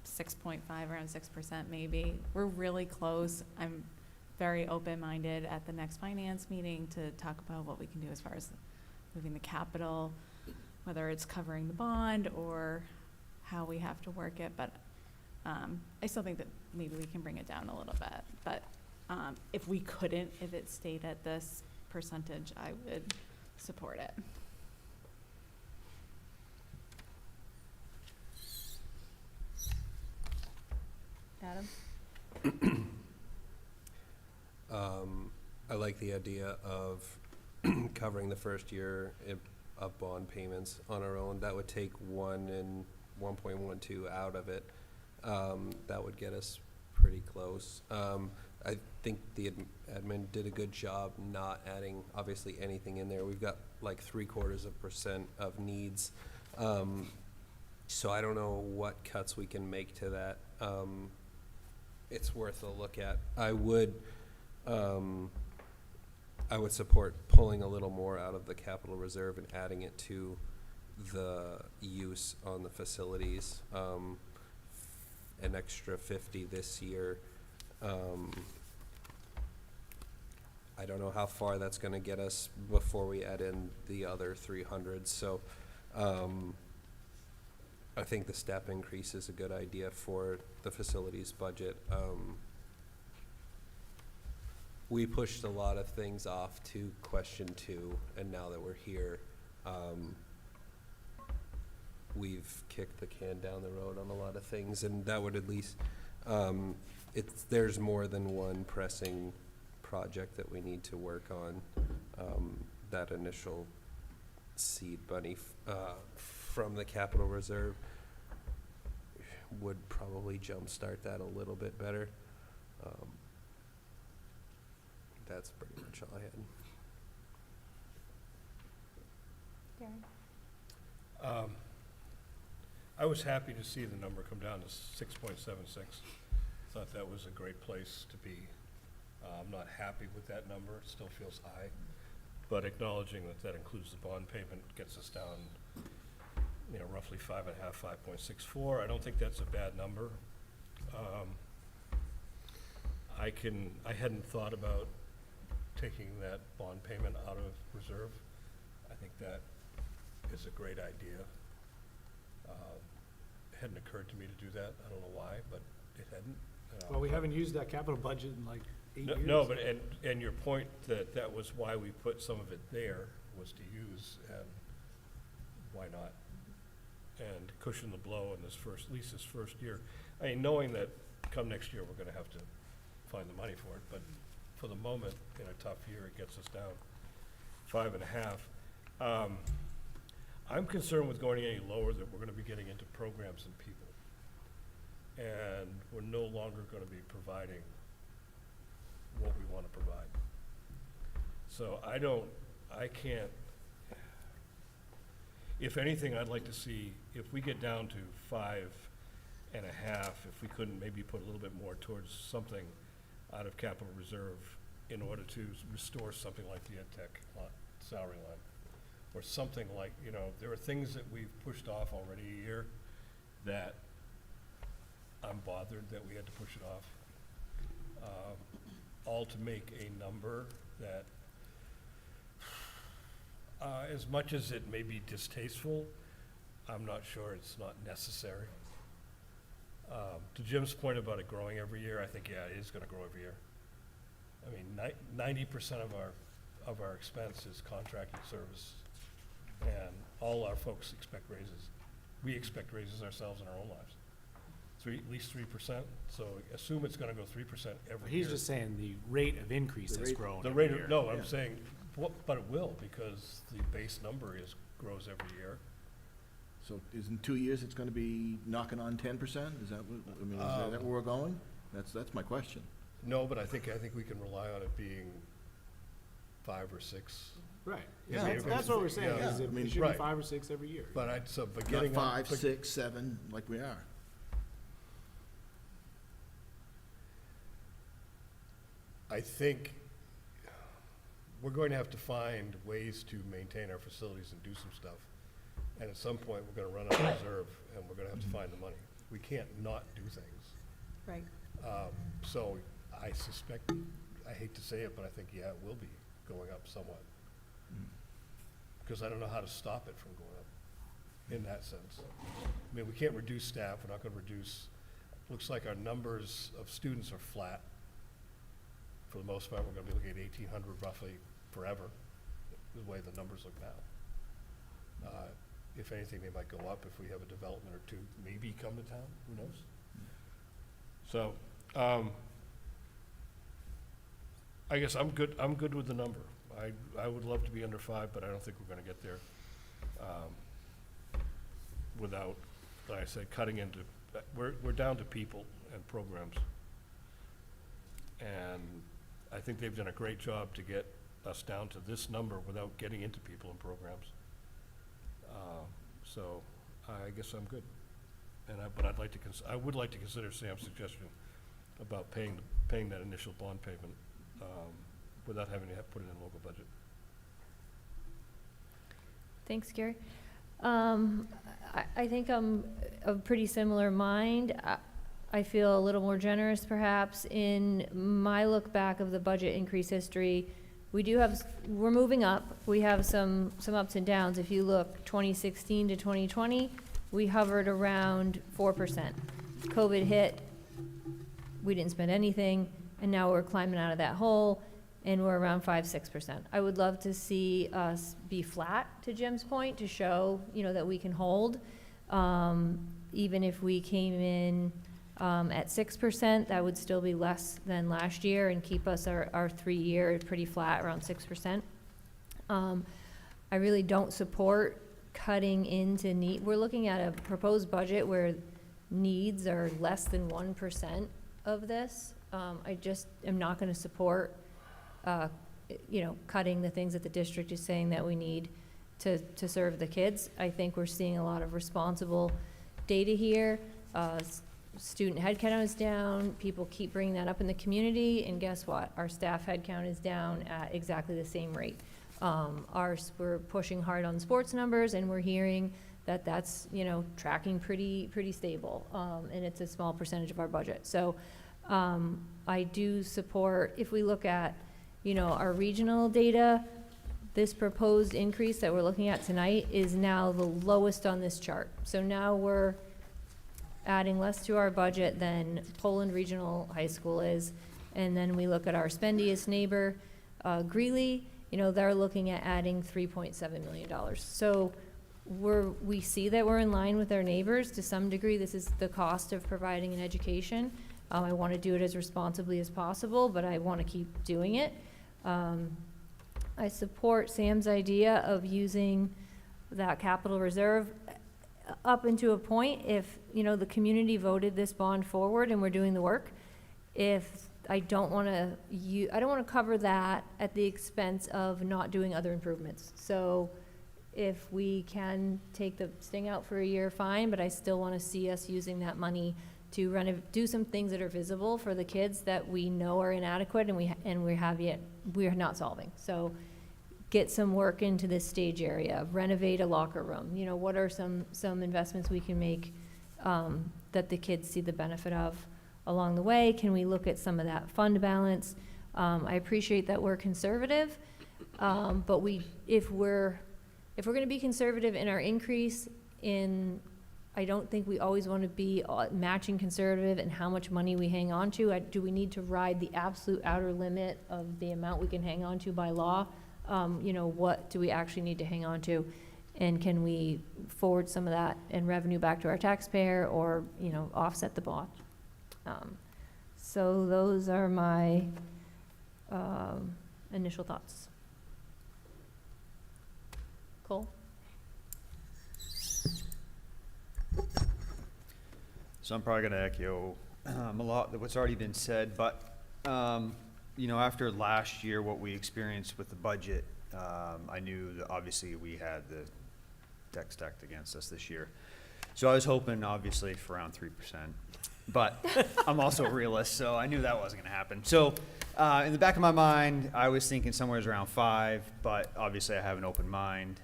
6.5, around 6% maybe. We're really close. I'm very open-minded at the next finance meeting to talk about what we can do as far as moving the capital, whether it's covering the bond or how we have to work it. But I still think that maybe we can bring it down a little bit. But if we couldn't, if it stayed at this percentage, I would support it. Adam? I like the idea of covering the first year of bond payments on our own. That would take 1 and 1.12 out of it. That would get us pretty close. I think the admin did a good job not adding obviously anything in there. We've got like 0.75% of needs. So I don't know what cuts we can make to that. It's worth a look at. I would support pulling a little more out of the capital reserve and adding it to the use on the facilities. An extra 50 this year. I don't know how far that's going to get us before we add in the other 300. So I think the step increase is a good idea for the facilities budget. We pushed a lot of things off to question 2, and now that we're here, we've kicked the can down the road on a lot of things, and that would at least, there's more than one pressing project that we need to work on. That initial seed money from the capital reserve would probably jumpstart that a little bit better. That's pretty much all I had. I was happy to see the number come down to 6.76. Thought that was a great place to be. I'm not happy with that number, it still feels high, but acknowledging that that includes the bond payment gets us down, you know, roughly 5.5, 5.64. I don't think that's a bad number. I hadn't thought about taking that bond payment out of reserve. I think that is a great idea. It hadn't occurred to me to do that. I don't know why, but it hadn't. Well, we haven't used that capital budget in like 8 years. No, but, and your point that was why we put some of it there was to use, and why not? And cushion the blow in this first, at least this first year. I mean, knowing that come next year, we're gonna have to find the money for it, but for the moment, in a tough year, it gets us down 5.5. I'm concerned with going any lower that we're gonna be getting into programs and people. And we're no longer gonna be providing what we wanna provide. So I can't, if anything, I'd like to see, if we get down to 5.5, if we couldn't maybe put a little bit more towards something out of capital reserve in order to restore something like the ed tech salary line. Or something like, you know, there are things that we've pushed off already a year that I'm bothered that we had to push it off. All to make a number that, as much as it may be distasteful, I'm not sure it's not necessary. To Jim's point about it growing every year, I think, yeah, it is gonna grow every year. I mean, 90% of our expense is contracted service, and all our folks expect raises. We expect raises ourselves in our own lives. At least 3%, so assume it's gonna go 3% every year. He's just saying the rate of increase has grown The every rate year. of, no, I'm saying, but it will, because the base number grows every year. So is in 2 years, it's gonna be knocking on 10%? Is that what, I mean, is that where we're going? That's my question. No, but I think we can rely on it being 5 or 6. Right, Yeah, yeah, that's what we're saying, yeah. is it I mean, should be right. 5 or 6 every year. But but Not getting. 5, 6, 7, like we are. I think we're going to have to find ways to maintain our facilities and do some stuff. And at some point, we're gonna run out of reserve, and we're gonna have to find the money. We can't not do things. Right. So I suspect, I hate to say it, but I think, yeah, it will be going up somewhat. Because I don't know how to stop it from going up in that sense. I mean, we can't reduce staff, we're not gonna reduce, looks like our numbers of students are flat. For the most part, we're gonna be looking at 1,800 roughly forever, the way the numbers look now. If anything, they might go up if we have a development or two, maybe come to town, who knows? So, I guess I'm good with the number. I would love to be under 5, but I don't think we're gonna get there, without, like I said, cutting into, we're down to people and programs. And I think they've done a great job to get us down to this number without getting into people and programs. So I guess I'm good. But I would like to consider Sam's suggestion about paying that initial bond payment, without having to put it in local budget. Thanks, Gary. I think I'm of pretty similar mind. I feel a little more generous perhaps in my look back of the budget increase history. We're moving up. We have some ups and downs. If you look 2016 to 2020, we hovered around 4%. COVID hit, we didn't spend anything, and now we're climbing out of that hole, and we're around 5-6%. I would love to see us be flat, to Jim's point, to show, that we can hold. Even if we came in at 6%, that would still be less than last year and keep us our 3-year pretty flat, around 6%. I really don't support cutting into need. We're looking at a proposed budget where needs are less than 1% of this. I just am not going to support, cutting the things that the district is saying that we need. to serve the kids. I think we're seeing a lot of responsible data here. Student headcount is down. People keep bringing that up in the community, and guess what? Our staff headcount is down at exactly the same rate. We're pushing hard on sports numbers, and we're hearing that that's, you know, tracking pretty stable, and it's a small percentage of our budget. So I do support, if we look at, you know, our regional data, this proposed increase that we're looking at tonight is now the lowest on this chart. So now we're adding less to our budget than Poland Regional High School is. And then we look at our spendiest neighbor, Greeley, you know, they're looking at adding $3.7 million. So we see that we're in line with our neighbors to some degree. This is the cost of providing an education. I want to do it as responsibly as possible, but I want to keep doing it. I support Sam's idea of using that capital reserve up into a point if, you know, the community voted this bond forward and we're doing the work. If I don't want to cover that at the expense of not doing other improvements. So if we can take the sting out for a year, fine, but I still want to see us using that money to do some things that are visible for the kids that we know are inadequate and we are not solving. So get some work into this stage area, renovate a locker room. You know, what are some investments we can make that the kids see the benefit of along the way? Can we look at some of that fund balance? I appreciate that we're conservative, but if we're going to be conservative in our increase I don't think we always want to be matching conservative in how much money we hang on to. Do we need to ride the absolute outer limit of the amount we can hang on to by law? You know, what do we actually need to hang on to? And can we forward some of that and revenue back to our taxpayer, or, you know, offset the bond? So those are my initial thoughts. Cole? So I'm probably going to echo a lot of what's already been said, but, you know, after last year, what we experienced with the budget, I knew that obviously we had the deck stacked against us this year. So I was hoping, obviously, for around 3%, but I'm also a realist, so I knew that wasn't going to happen. So in the back of my mind, I was thinking somewhere around 5, but obviously I have an open mind.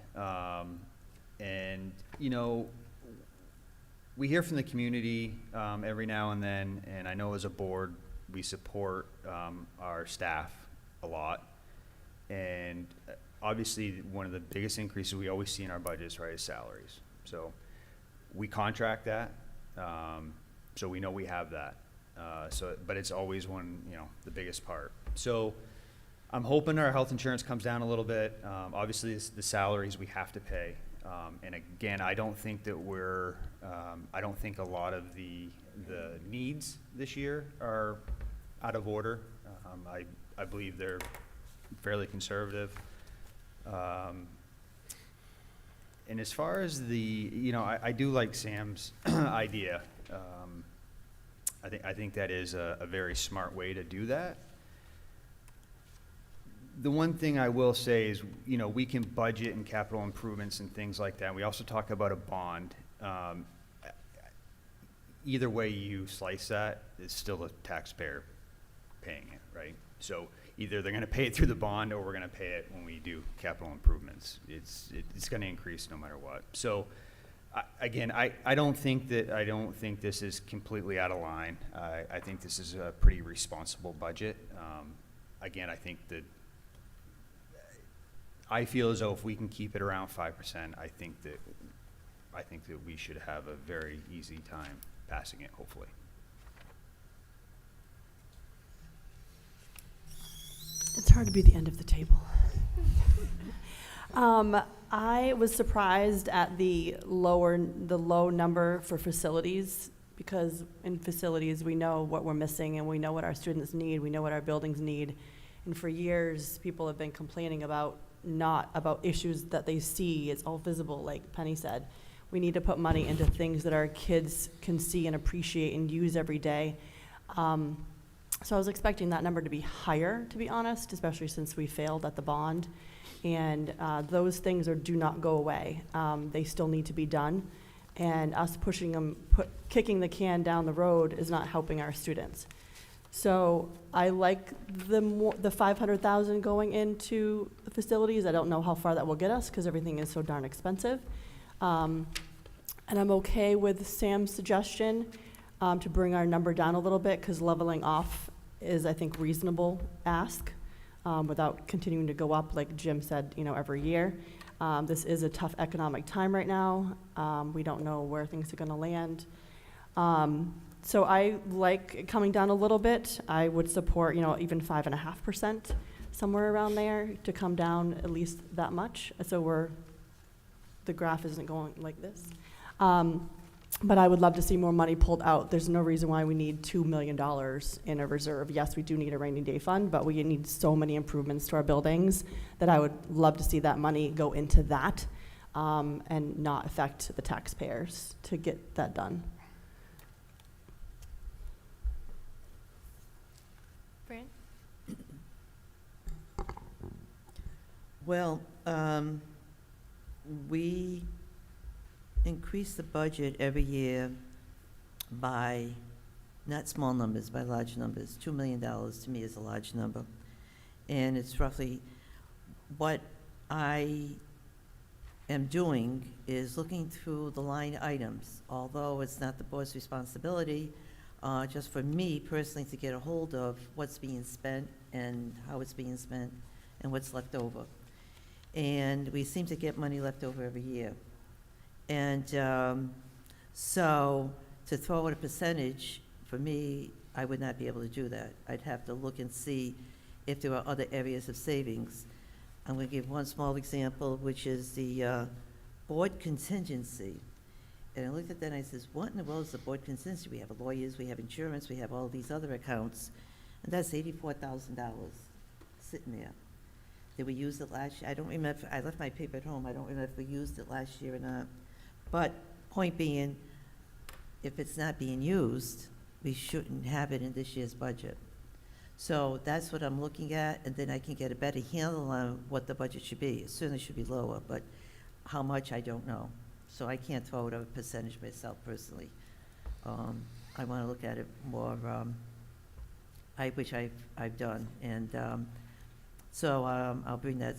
And, you know, we hear from the community every now and then, and I know as a board, we support our staff a lot. And obviously, one of the biggest increases we always see in our budgets, right, is salaries. So we contract that, so we know we have that. But it's always the biggest part. So I'm hoping our health insurance comes down a little bit. Obviously, it's the salaries we have to pay. And again, I don't think that I don't think a lot of the needs this year are out of order. I believe they're fairly conservative. And as far as I do like Sam's idea. I think that is a very smart way to do that. The one thing I will say is, we can budget and capital improvements and things like that. We also talk about a bond. Either way you slice that, it's still a taxpayer paying it, right? So either they're going to pay it through the bond, or we're going to pay it when we do capital improvements. It's going to increase no matter what. So again, I don't think this is completely out of line. I think this is a pretty responsible budget. Again, I feel as though if we can keep it around 5%, I think that we should have a very easy time passing it, hopefully. It's hard to be the end of the table. I was surprised at the low number for facilities, because in facilities we know what we're missing and we know what our students need, we know what our buildings need. And for years, people have been complaining about issues that they see. It's all visible, like Penny said. We need to put money into things that our kids can see and appreciate and use every day. So I was expecting that number to be higher, to be honest, especially since we failed at the bond. And those things do not go away. They still need to be done. And us kicking the can down the road is not helping our students. So I like the 500,000 going into the facilities. I don't know how far that will get us because everything is so darn expensive. And I'm okay with Sam's suggestion to bring our number down a little bit because leveling off is, I think, reasonable ask without continuing to go up, like Jim said, every year. This is a tough economic time right now. We don't know where things are going to land. So I like it coming down a little bit. I would support, even 5.5%, somewhere around there, to come down at least that much. So the graph isn't going like this. But I would love to see more money pulled out. There's no reason why we need $2 million in a reserve. Yes, we do need a rainy day fund, but we need so many improvements to our buildings that I would love to see that money go into that and not affect the taxpayers to get that done. Fran? Well, we increase the budget every year by not small numbers, by large numbers. $2 million to me is a large number. And it's roughly what I am doing is looking through the line items, although it's not the board's responsibility, just for me personally to get a hold of what's being spent and how it's being spent and what's left over. And we seem to get money left over every year. And so to throw out a percentage, for me, I would not be able to do that. I'd have to look and see if there are other areas of savings. I'm going to give one small example, which is the board contingency. And I looked at that and I says, what in the world is the board contingency? We have lawyers, we have insurance, we have all these other accounts, and that's $84,000 sitting there. Did we use it last year? I don't remember. I left my paper at home. I don't remember if we used it last year or not. But point being, if it's not being used, we shouldn't have it in this year's budget. So that's what I'm looking at, and then I can get a better handle on what the budget should be. It certainly should be lower, but how much, I don't know. So I can't throw out a percentage myself personally. I want to look at it more, which I've done. And so I'll bring that,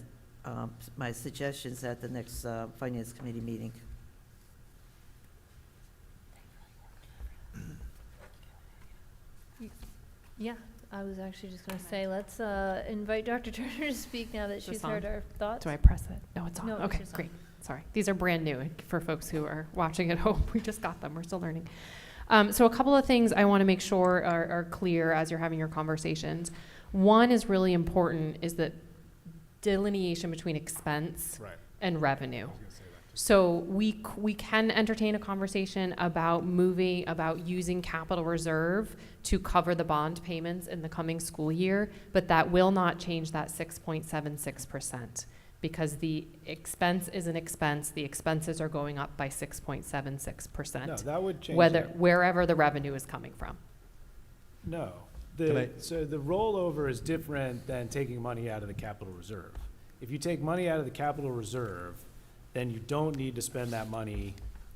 my suggestions at the next Finance Committee meeting. Yeah, I was actually just going to say, let's invite Dr. Turner to speak now that Is she's this heard on? our thoughts. Do I press it? No, it's on. No, it's Okay, just on. great. Sorry. These are brand new for folks who are watching at home. We just got them. We're still learning. So a couple of things I want to make sure are clear as you're having your conversations. One is really important is that delineation between expense and revenue. So we can entertain a conversation about using capital reserve to cover the bond payments in the coming school year, but that will not change that 6.76% because the expense is an expense. The expenses are going up by 6.76%. No, that would change wherever the revenue is coming from. No. Can So the rollover is different than taking money out of the capital reserve. If you take money out of the capital reserve, then you don't need to spend that money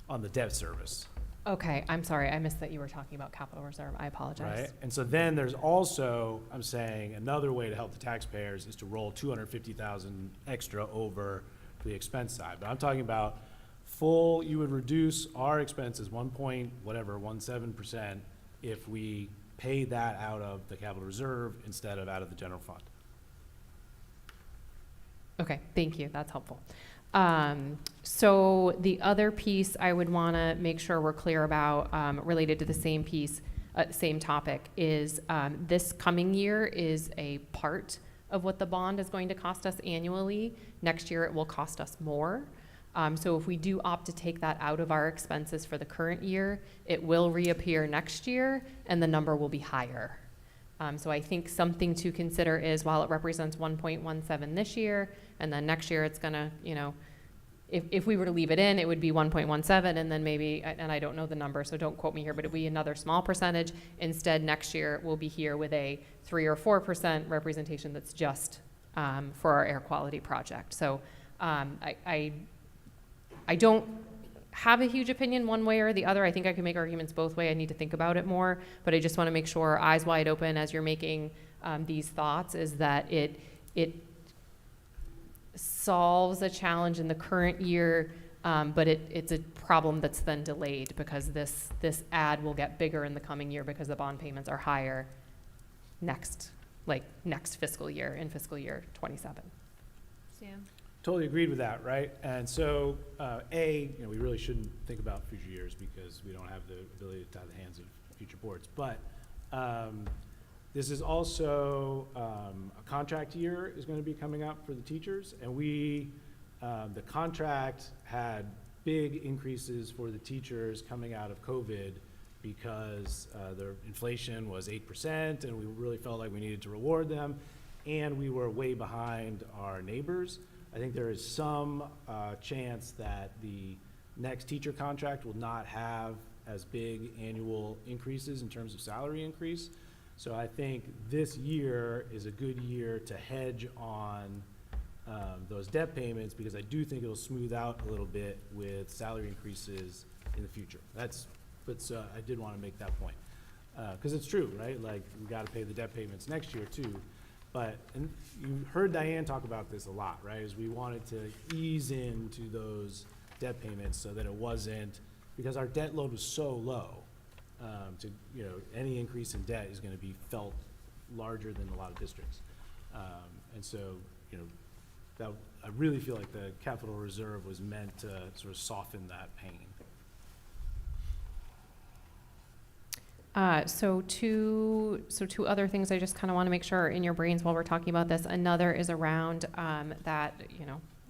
on the debt service, Okay, I'm sorry. I missed that you were talking about capital reserve. I apologize. right? And so then there's also, I'm saying, another way to help the taxpayers is to roll 250,000 extra over to the expense side. But I'm talking about you would reduce our expenses 1.17% if we pay that out of the capital reserve instead of out of the general fund. Okay, thank you. That's helpful. So the other piece I would want to make sure we're clear about, related to the same piece, same topic, is this coming year is a part of what the bond is going to cost us annually. Next year it will cost us more. So if we do opt to take that out of our expenses for the current year, it will reappear next year and the number will be higher. So I think something to consider is while it represents 1.17 this year, and then next year it's gonna, if we were to leave it in, it would be 1.17, and then maybe, and I don't know the number, so don't quote me here, but it would be another small percentage. Instead, next year we'll be here with a 3 or 4% representation that's just for our air quality project. So I don't have a huge opinion one way or the other. I think I can make arguments both ways. I need to think about it more, but I just want to make sure, eyes wide open as you're making these thoughts, is that it solves a challenge in the current year, but it's a problem that's then delayed because this ad will get bigger in the coming year because the bond payments are higher next fiscal year, in fiscal year 27. Sam? Totally agreed with that, right? And so, we really shouldn't think about future years because we don't have the ability to tie the hands of future boards. But this is also a contract year is going to be coming up for the teachers, and the contract had big increases for the teachers coming out of COVID because the inflation was 8%, and we really felt like we needed to reward them, and we were way behind our neighbors. I think there is some chance that the next teacher contract will not have as big annual increases in terms of salary increase. So I think this year is a good year to hedge on those debt payments, because I do think it'll smooth out a little bit with salary increases in the future. I did want to make that point. Because it's true, right? Like, we got to pay the debt payments next year too. And you heard Diane talk about this a lot, right? Is we wanted to ease into those debt payments so that it wasn't, because our debt load was so low, any increase in debt is going to be felt larger than a lot of districts. And so, I really feel like the capital reserve was meant to sort of soften that pain. So two other things I just kind of want to make sure are in your brains while we're talking about this. Another is around that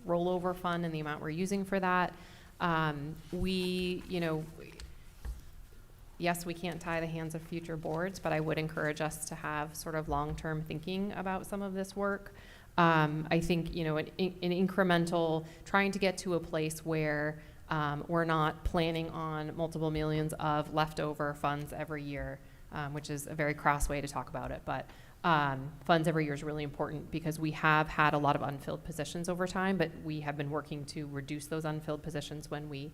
rollover fund and the amount we're using for that. Yes, we can't tie the hands of future boards, but I would encourage us to have sort of long-term thinking about some of this work. I think an incremental, trying to get to a place where we're not planning on multiple millions of leftover funds every year, which is a very crass way to talk about it. But funds every year is really important because we have had a lot of unfilled positions over time, but we have been working to reduce those unfilled positions when we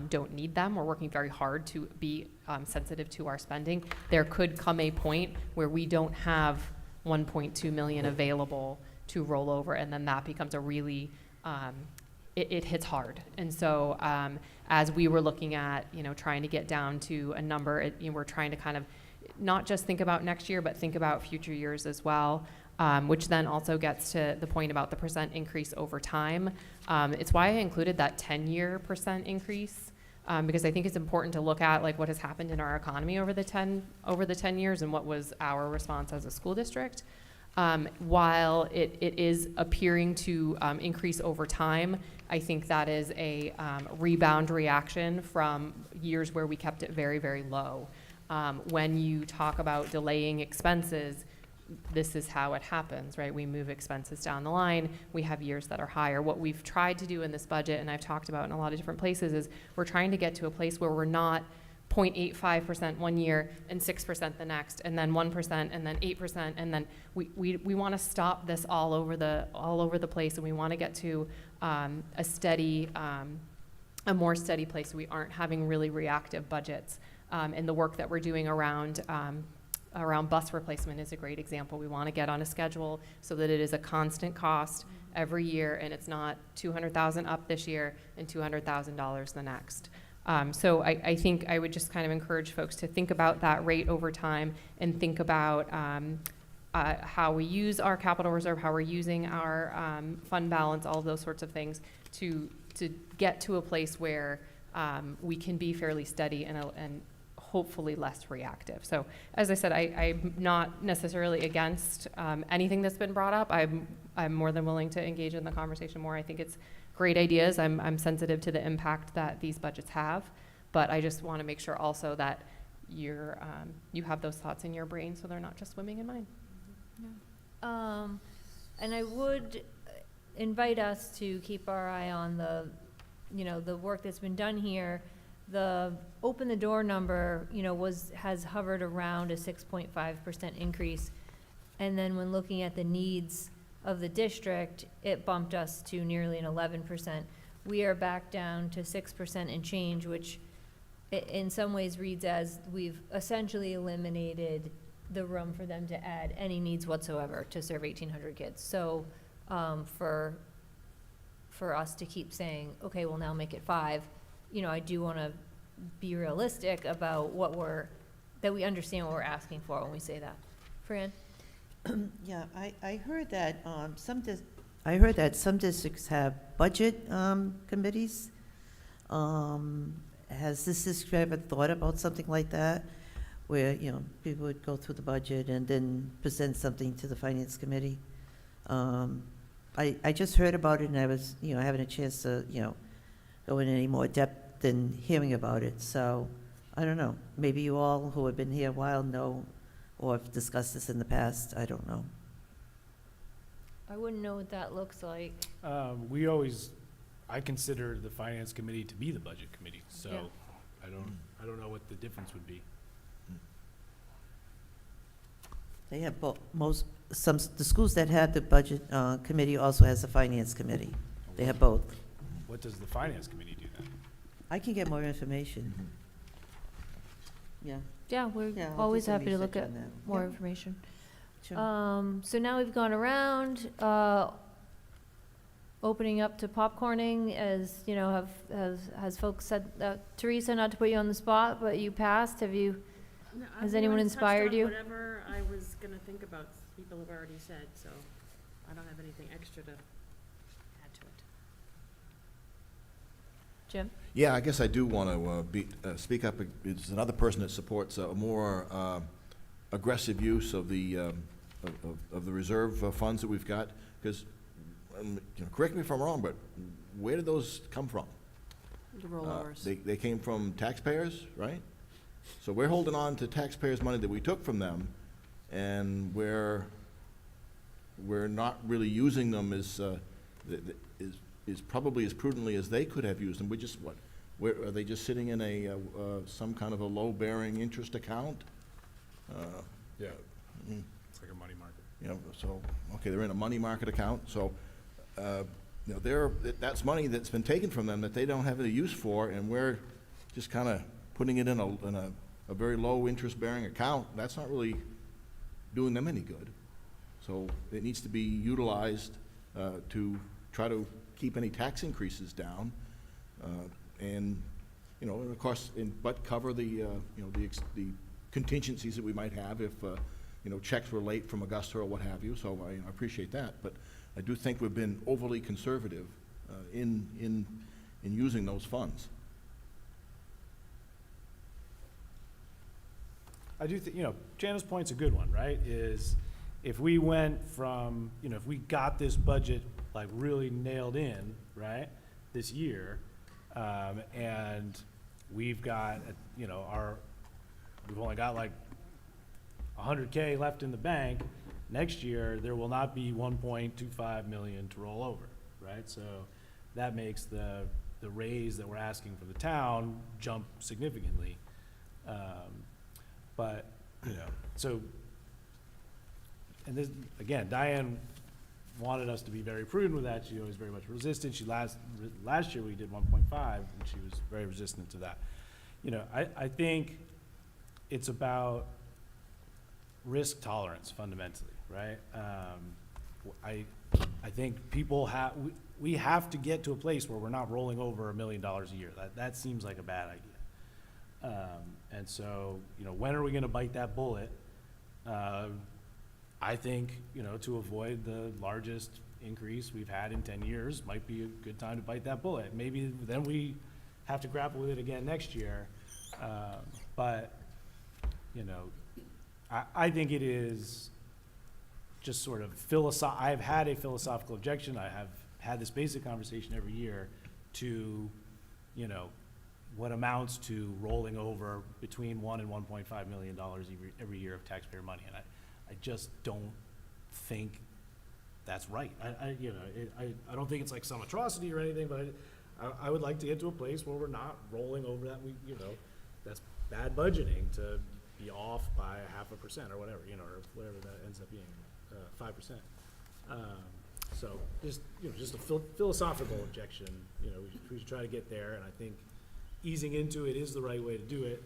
don't need them. We're working very hard to be sensitive to our spending. There could come a point where we don't have 1.2 million available to roll over, and then that becomes a really it hits hard. And so as we were looking at, trying to get down to a number, we're trying to kind of not just think about next year, but think about future years as well, which then also gets to the point about the percent increase over time. It's why I included that 10-year percent increase, because I think it's important to look at what has happened in our economy over the 10 years and what was our response as a school district. While it is appearing to increase over time, I think that is a rebound reaction from years where we kept it very, very low. When you talk about delaying expenses, this is how it happens, right? We move expenses down the line. We have years that are higher. What we've tried to do in this budget, and I've talked about in a lot of different places, is we're trying to get to a place where we're not 0.85% one year and 6% the next, and then 1% and then 8%, and then we want to stop this all over the place, and we want to get to a more steady place. So we aren't having really reactive budgets, and the work that we're doing around bus replacement is a great example. We want to get on a schedule so that it is a constant cost every year, and it's not $200,000 up this year and $200,000 the next. So I think I would just kind of encourage folks to think about that rate over time and think about how we use our capital reserve, how we're using our fund balance, all of those sorts of things to get to a place where we can be fairly steady and hopefully less reactive. So as I said, I'm not necessarily against anything that's been brought up. I'm more than willing to engage in the conversation more. I think it's great ideas. I'm sensitive to the impact that these budgets have, but I just want to make sure also that you have those thoughts in your brain so they're not just swimming in mine. And I would invite us to keep our eye on the work that's been done here. The open the door number, has hovered around a 6.5% increase. And then when looking at the needs of the district, it bumped us to nearly an 11%. We are back down to 6% and change, which in some ways reads as we've essentially eliminated the room for them to add any needs whatsoever to serve 1,800 kids. So for us to keep saying, okay, we'll now make it 5, I do want to be realistic about that we understand what we're asking for when we say that. Fran? Yeah, I heard that I heard that some districts have budget committees. Has this district ever thought about something like that, where, people would go through the budget and then present something to the finance committee? I just heard about it, and I was, having a chance to, go in any more depth than hearing about it. So, I don't know. Maybe you all who have been here a while know or have discussed this in the past. I don't know. I wouldn't know what that looks like. I consider the finance committee to be the budget committee, so Yeah. I don't know what the difference would be. They have both. The schools that have the budget committee also has a finance committee. They have both. What does the finance committee do then? I can get more information. Yeah. Yeah, we're Yeah, I'll do always some happy to look research at on that. more Yeah. information. Sure. So now we've gone around, opening up to popcorning, as, has folks said, Teresa, not to put you on the spot, but you passed, has anyone inspired you? Whatever I was gonna think about, people have already said, so I don't have anything extra to add to it. Jim? Yeah, I guess I do want to speak up. It's another person that supports a more aggressive use of the reserve funds that we've got, because, correct me if I'm wrong, but where did those come from? The rollovers. They came from taxpayers, right? So we're holding on to taxpayers' money that we took from them, and we're not really using them as probably as prudently as they could have used them. Are they just sitting in some kind of a low-bearing interest account? Yeah, Mm. it's like a money market. Okay, they're in a money market account, so, that's money that's been taken from them that they don't have any use for, and we're just kind of putting it in a very low interest-bearing account. That's not really doing them any good. So it needs to be utilized to try to keep any tax increases down, and of course, but cover the contingencies that we might have if checks were late from Augusta or what have you. So I appreciate that, but I do think we've been overly conservative in using those funds. I do think, Jana's point's a good one, right? Is if we went from, if we got this budget like really nailed in, right, this year, and we've got, we've only got like 100K left in the bank, next year there will not be 1.25 million to roll over, right? So that makes the raise that we're asking for the town jump significantly. But, so, and this, again, Diane wanted us to be very prudent with that. She was very much resistant. Last year we did 1.5, and she was very resistant to that. I think it's about risk tolerance fundamentally, right? I think we have to get to a place where we're not rolling over $1 million a year. That seems like a bad idea. And so, when are we gonna bite that bullet? I think, to avoid the largest increase we've had in 10 years might be a good time to bite that bullet. Maybe then we have to grapple with it again next year. But, I think it is just sort of I've had a philosophical objection. I have had this basic conversation every year to, what amounts to rolling over between $1 and $1.5 million every year of taxpayer money, and I just don't think that's right. I don't think it's like some atrocity or anything, but I would like to get to a place where we're not rolling over that. That's bad budgeting to be off by 0.5% or whatever, or whatever that ends up being, 5%. So just, just a philosophical objection, we should try to get there, and I think easing into it is the right way to do it.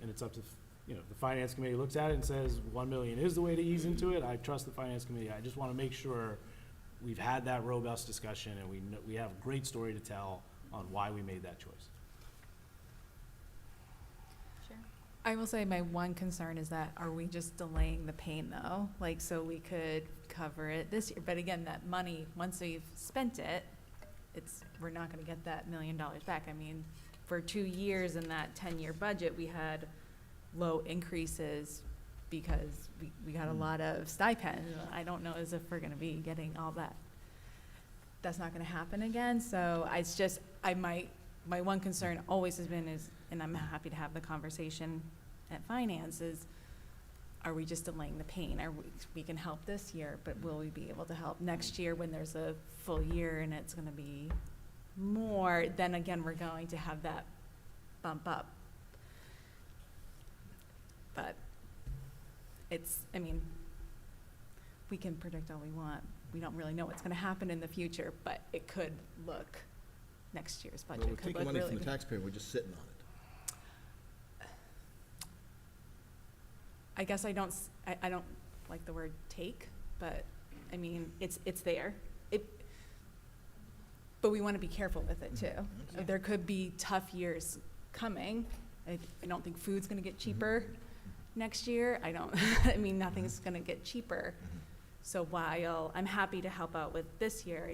And it's up to, the finance committee looks at it and says 1 million is the way to ease into it. I trust the finance committee. I just want to make sure we've had that robust discussion and we have a great story to tell on why we made that choice. I will say my one concern is that, are we just delaying the pain though? Like, so we could cover it this year, but again, that money, once we've spent it, we're not gonna get that $1 million back. I mean, for 2 years in that 10-year budget, we had low increases because we got a lot of stipend. I don't know as if we're gonna be getting all that. That's not gonna happen again, so it's just, my one concern always has been is, and I'm happy to have the conversation at finance, is are we just delaying the pain? We can help this year, but will we be able to help next year when there's a full year and it's gonna be more? Then again, we're going to have that bump up. But we can predict all we want. We don't really know what's gonna happen in the future, but it could look, next year's budget Well, we're could taking look money really from the good. taxpayer, we're just sitting on it. I guess I don't like the word take, but I mean, it's there. But we want to be careful with it too. There could be tough years coming. I don't think food's going to get cheaper next year. Nothing's going to get cheaper. So while I'm happy to help out with this year,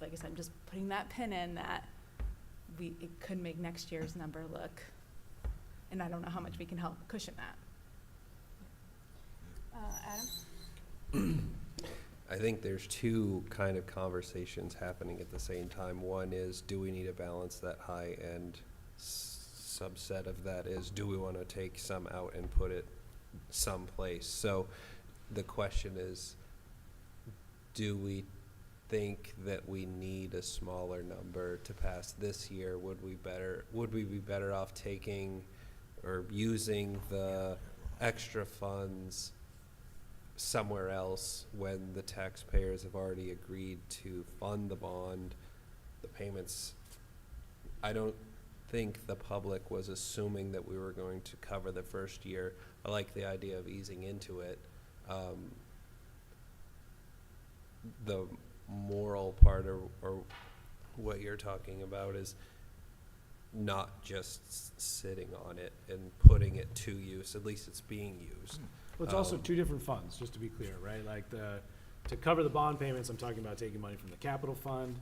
like I said, I'm just putting that pin in that it could make next year's number look, and I don't know how much we can help cushion that. Adam? I think there's two kind of conversations happening at the same time. One is, do we need to balance that high end? Subset of that is, do we want to take some out and put it someplace? So the question is, do we think that we need a smaller number to pass this year? Would we be better off taking or using the extra funds somewhere else when the taxpayers have already agreed to fund the bond, the payments? I don't think the public was assuming that we were going to cover the first year. I like the idea of easing into it. The moral part or what you're talking about is not just sitting on it and putting it to use. At least it's being used. Well, it's also two different funds, just to be clear, right? Like to cover the bond payments, I'm talking about taking money from the capital fund.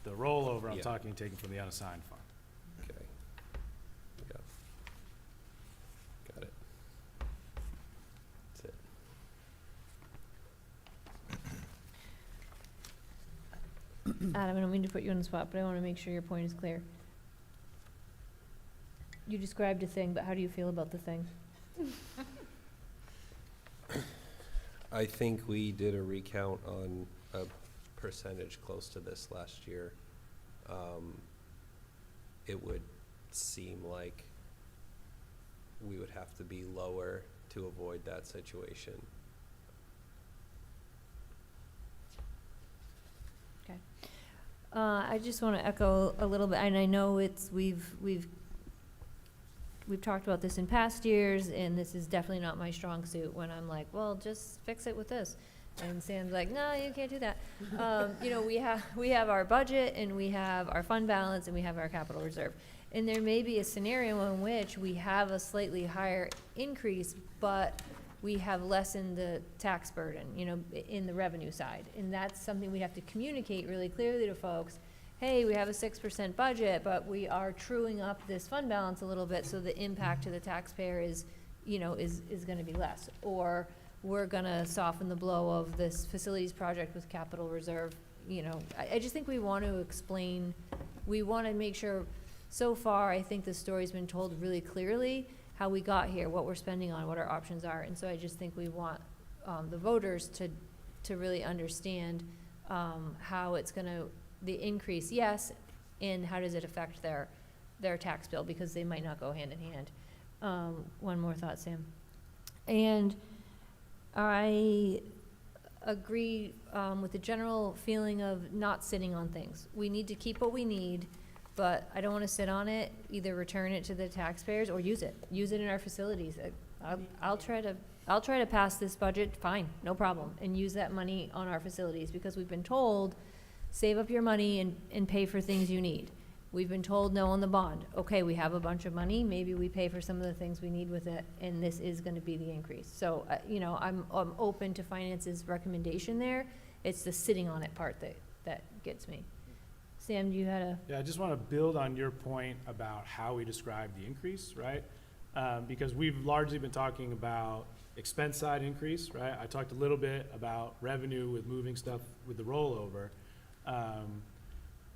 The rollover, I'm talking taking from the unassigned fund. Okay. Yeah. Got it. That's it. Adam, I don't mean to put you on the spot, but I want to make sure your point is clear. You described a thing, but how do you feel about the thing? I think we did a recount on a percentage close to this last year. It would seem like we would have to be lower to avoid that situation. Okay. I just want to echo a little bit, and I know we've talked about this in past years, and this is definitely not my strong suit when I'm like, well, just fix it with this. And Sam's like, no, you can't do that. We have our budget, and we have our fund balance, and we have our capital reserve. And there may be a scenario in which we have a slightly higher increase, but we have lessened the tax burden, in the revenue side. And that's something we have to communicate really clearly to folks. Hey, we have a 6% budget, but we are truing up this fund balance a little bit, so the impact to the taxpayer is gonna be less. Or we're gonna soften the blow of this facilities project with capital reserve. I just think we want to explain, we want to make sure, so far, I think the story's been told really clearly, how we got here, what we're spending on, what our options are. And so I just think we want the voters to really understand how it's gonna, the increase, yes, and how does it affect their tax bill, because they might not go hand in hand. One more thought, Sam. And I agree with the general feeling of not sitting on things. We need to keep what we need, but I don't want to sit on it, either return it to the taxpayers or use it in our facilities. I'll try to pass this budget, fine, no problem, and use that money on our facilities, because we've been told, save up your money and pay for things you need. We've been told no on the bond. Okay, we have a bunch of money, maybe we pay for some of the things we need with it, and this is gonna be the increase. So, you know, I'm open to finance's recommendation there. It's the sitting on it part that gets me. Sam, you had a, Yeah, I just want to build on your point about how we describe the increase, right? Because we've largely been talking about expense side increase, right? I talked a little bit about revenue with moving stuff with the rollover.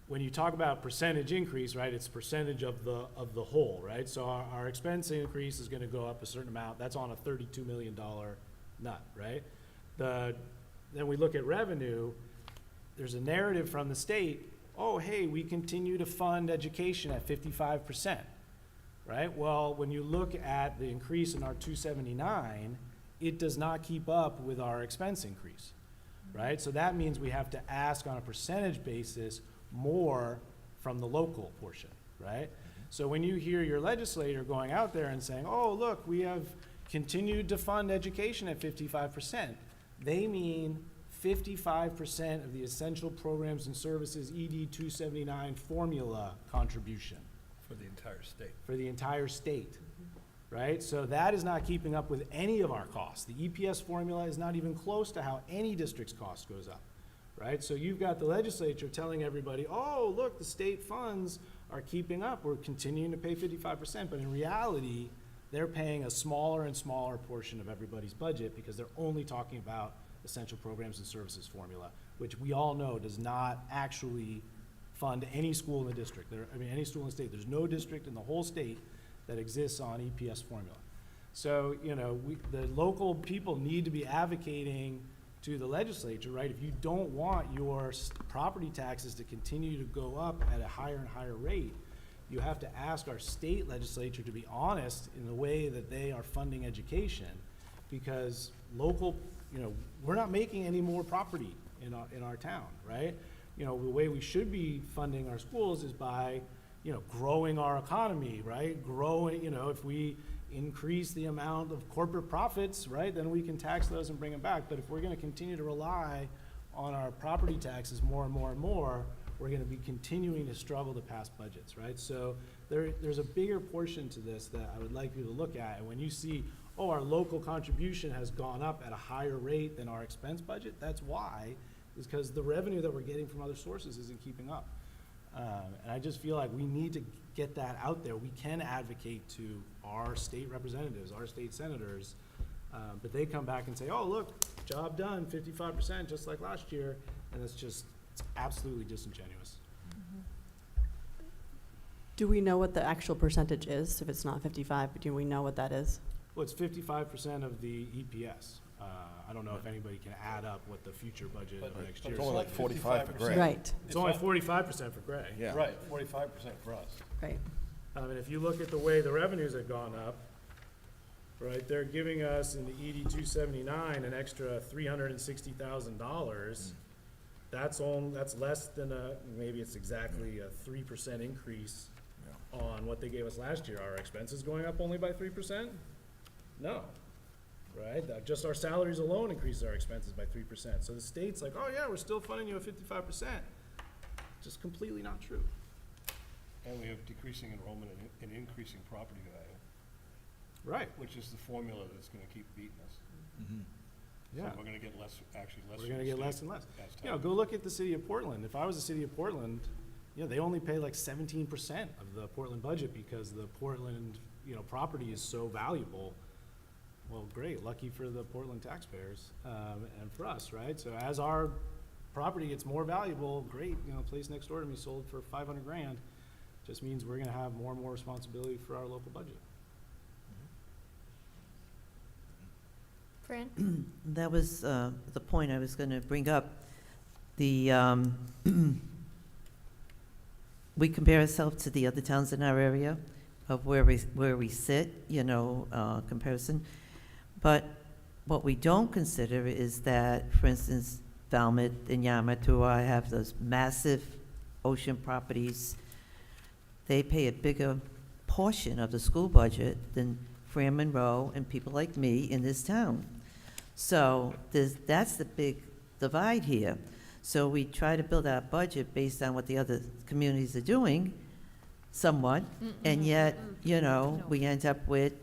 When you talk about percentage increase, right, it's percentage of the whole, right? So our expense increase is going to go up a certain amount. That's on a $32 million nut, right? Then we look at revenue. There's a narrative from the state. Oh, hey, we continue to fund education at 55%, right? Well, when you look at the increase in our 279, it does not keep up with our expense increase, right? So that means we have to ask on a percentage basis more from the local portion, right? So when you hear your legislator going out there and saying, oh, look, we have continued to fund education at 55%, they mean 55% of the essential programs and services ED 279 formula contribution. For the entire state. For the entire state, right? So that is not keeping up with any of our costs. The EPS formula is not even close to how any district's cost goes up, right? So you've got the legislature telling everybody, oh, look, the state funds are keeping up. We're continuing to pay 55%, but in reality, they're paying a smaller and smaller portion of everybody's budget because they're only talking about essential programs and services formula, which we all know does not actually fund any school in the district. Any school in the state. There's no district in the whole state that exists on EPS formula. So, you know, the local people need to be advocating to the legislature, right? If you don't want your property taxes to continue to go up at a higher and higher rate, you have to ask our state legislature to be honest in the way that they are funding education, because local, you know, we're not making any more property in our town, right? You know, the way we should be funding our schools is by, you know, growing our economy, right? Growing, you know, if we increase the amount of corporate profits, right, then we can tax those and bring them back. But if we're going to continue to rely on our property taxes more and more and more, we're going to be continuing to struggle to pass budgets, right? So there's a bigger portion to this that I would like you to look at. And when you see, oh, our local contribution has gone up at a higher rate than our expense budget, that's why, is because the revenue that we're getting from other sources isn't keeping up. And I just feel like we need to get that out there. We can advocate to our state representatives, our state senators, but they come back and say, oh, look, job done, 55%, just like last year, and it's absolutely disingenuous. Do we know what the actual percentage is? If it's not 55, do we know what that is? Well, it's 55% of the EPS. I don't know if anybody can add up what the future budget of next year is. It's only like 45 for Gray. Right, It's only 45% for Gray. Yeah. Right, 45% for us. right. And if you look at the way the revenues have gone up, right, they're giving us in the ED 279 an extra $360,000. That's less than maybe it's exactly a 3% increase on what they gave us last year. Are our expenses going up only by 3%? No, right? Just our salaries alone increases our expenses by 3%. So the state's like, oh yeah, we're still funding you at 55%. Just completely not true. And we have decreasing enrollment and increasing property value, Right. which is the formula that's gonna keep beating us. So Yeah. we're gonna get less. We're from gonna the get state less and less. as You know, time. go look at the city of Portland. If I was the city of Portland, you know, they only pay like 17% of the Portland budget because the Portland, you know, property is so valuable. Well, great, lucky for the Portland taxpayers, and for us, right? So as our property gets more valuable, great, you know, place next door to me sold for 500 grand. Just means we're gonna have more and more responsibility for our local budget. Fran? That was the point I was going to bring up. The we compare ourselves to the other towns in our area of where we sit, you know, comparison. But what we don't consider is that, for instance, Falmouth and Yarmouth, who have those massive ocean properties, they pay a bigger portion of the school budget than Fran Monroe and people like me in this town. So that's the big divide here. So we try to build our budget based on what the other communities are doing, somewhat, and yet, you know, we end up with,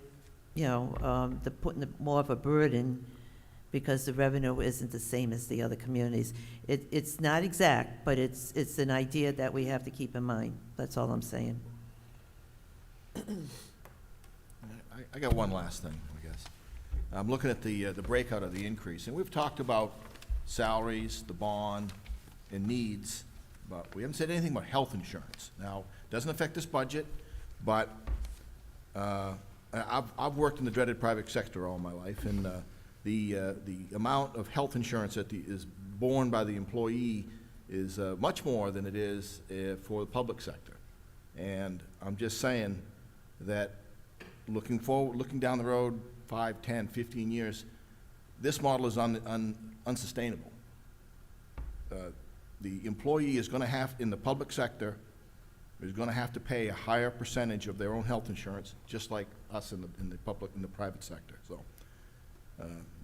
you know, putting more of a burden because the revenue isn't the same as the other communities. It's not exact, but it's an idea that we have to keep in mind. That's all I'm saying. I got one last thing, I guess. I'm looking at the breakout of the increase, and we've talked about salaries, the bond, and needs, but we haven't said anything about health insurance. Now, it doesn't affect this budget, but I've worked in the dreaded private sector all my life, and the amount of health insurance that is borne by the employee is much more than it is for the public sector. And I'm just saying that looking forward, looking down the road 5, 10, 15 years, this model is unsustainable. The employee is going to have, in the public sector, is going to have to pay a higher percentage of their own health insurance, just like us in the private sector. So,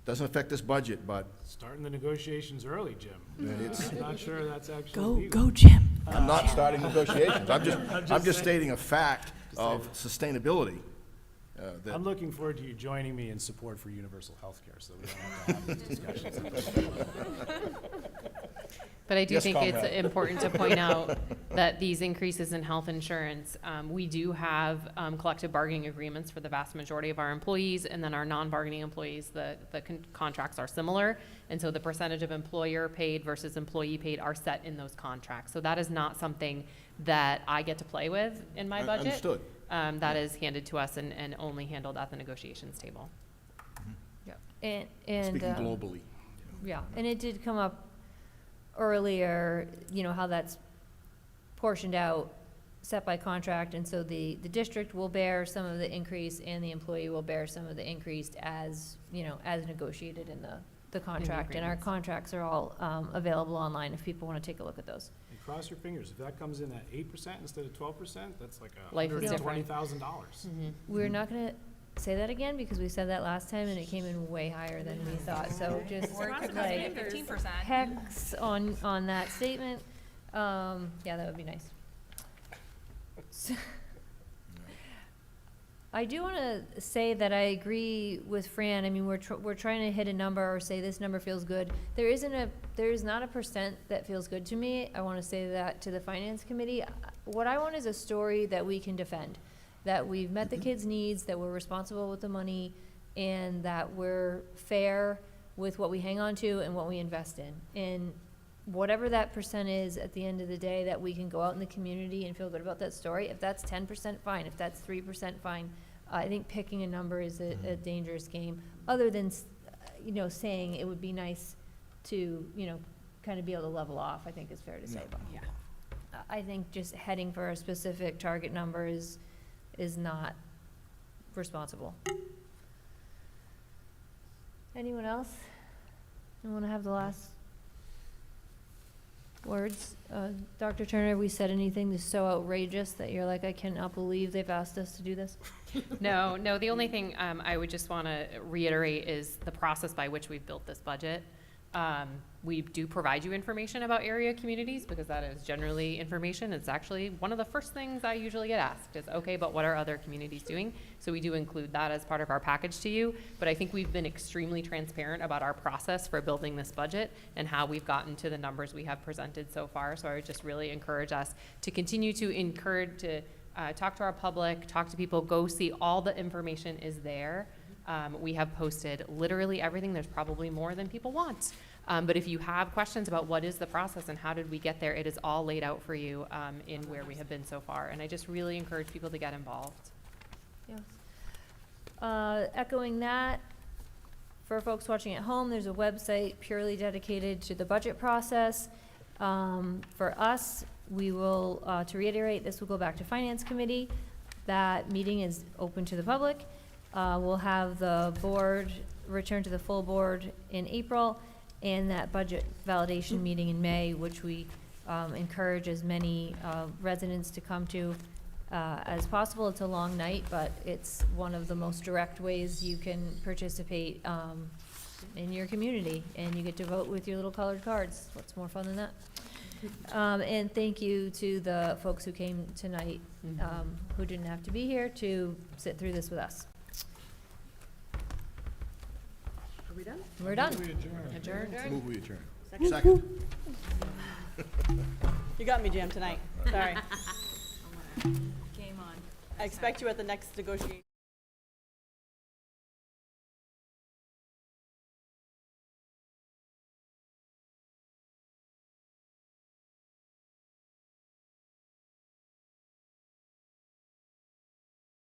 doesn't affect this budget, but Starting the negotiations early, Jim. it's, I'm not sure that's actually Go, legal. go, Jim. I'm not starting negotiations. I'm just saying. stating a fact of sustainability. That I'm looking forward to you joining me in support for universal health care, so we don't have to have these discussions. But I do Yes, think it's Conrad. important to point out that these increases in health insurance, we do have collective bargaining agreements for the vast majority of our employees, and then our non-bargaining employees, the contracts are similar. And so the percentage of employer paid versus employee paid are set in those contracts. So that is not something that I get to play with in my budget. Understood. That is handed to us and only handled at the negotiations table. And Speaking globally. yeah, and it did come up earlier, you know, how that's portioned out, set by contract, and so the district will bear some of the increase and the employee will bear some of the increase as, you know, as negotiated in the contract. And our agreements. contracts are all available online if people want to take a look at those. And cross your fingers, if that comes in at 8% instead of 12%, that's like Life is different. $120,000. We're not gonna say that again because we said that last time and it came in way higher than we thought, so just like 15%. hex on that statement. Yeah, that would be nice. So- I do want to say that I agree with Fran. I mean, we're trying to hit a number or say this number feels good. There is not a percent that feels good to me. I want to say that to the finance committee. What I want is a story that we can defend, that we've met the kids' needs, that we're responsible with the money, and that we're fair with what we hang on to and what we invest in. And whatever that percent is at the end of the day, that we can go out in the community and feel good about that story. If that's 10%, fine. If that's 3%, fine. I think picking a number is a dangerous game, other than, you know, saying it would be nice to, you know, kind of be able to level off, I think is fair to say. But Yeah. I think just heading for a specific target number is not responsible. Anyone else? You want to have the last words? Dr. Turner, have we said anything that's so outrageous that you're like, I cannot believe they've asked us to do this? No, the only thing I would just want to reiterate is the process by which we've built this budget. We do provide you information about area communities because that is generally information. It's actually one of the first things I usually get asked is, okay, but what are other communities doing? So we do include that as part of our package to you. But I think we've been extremely transparent about our process for building this budget and how we've gotten to the numbers we have presented so far. So I would just really encourage us to continue to talk to our public, talk to people, go see all the information is there. We have posted literally everything. There's probably more than people want. But if you have questions about what is the process and how did we get there, it is all laid out for you in where we have been so far. And I just really encourage people to get involved. Yes. Echoing that, for folks watching at home, there's a website purely dedicated to the budget process. For us, we will, to reiterate, this will go back to Finance Committee. That meeting is open to the public. We'll have the board return to the full board in April, and that budget validation meeting in May, which we encourage as many residents to come to as possible. It's a long night, but it's one of the most direct ways you can participate in your community, and you get to vote with your little colored cards. What's more fun than that? And thank you to the folks who came tonight, who didn't have to be here to sit through this with us. Are we done? We're done. Adjourned. Move we adjourn. Second. You got me, Jim, tonight. Sorry. Game on. I expect you at the next negotiation.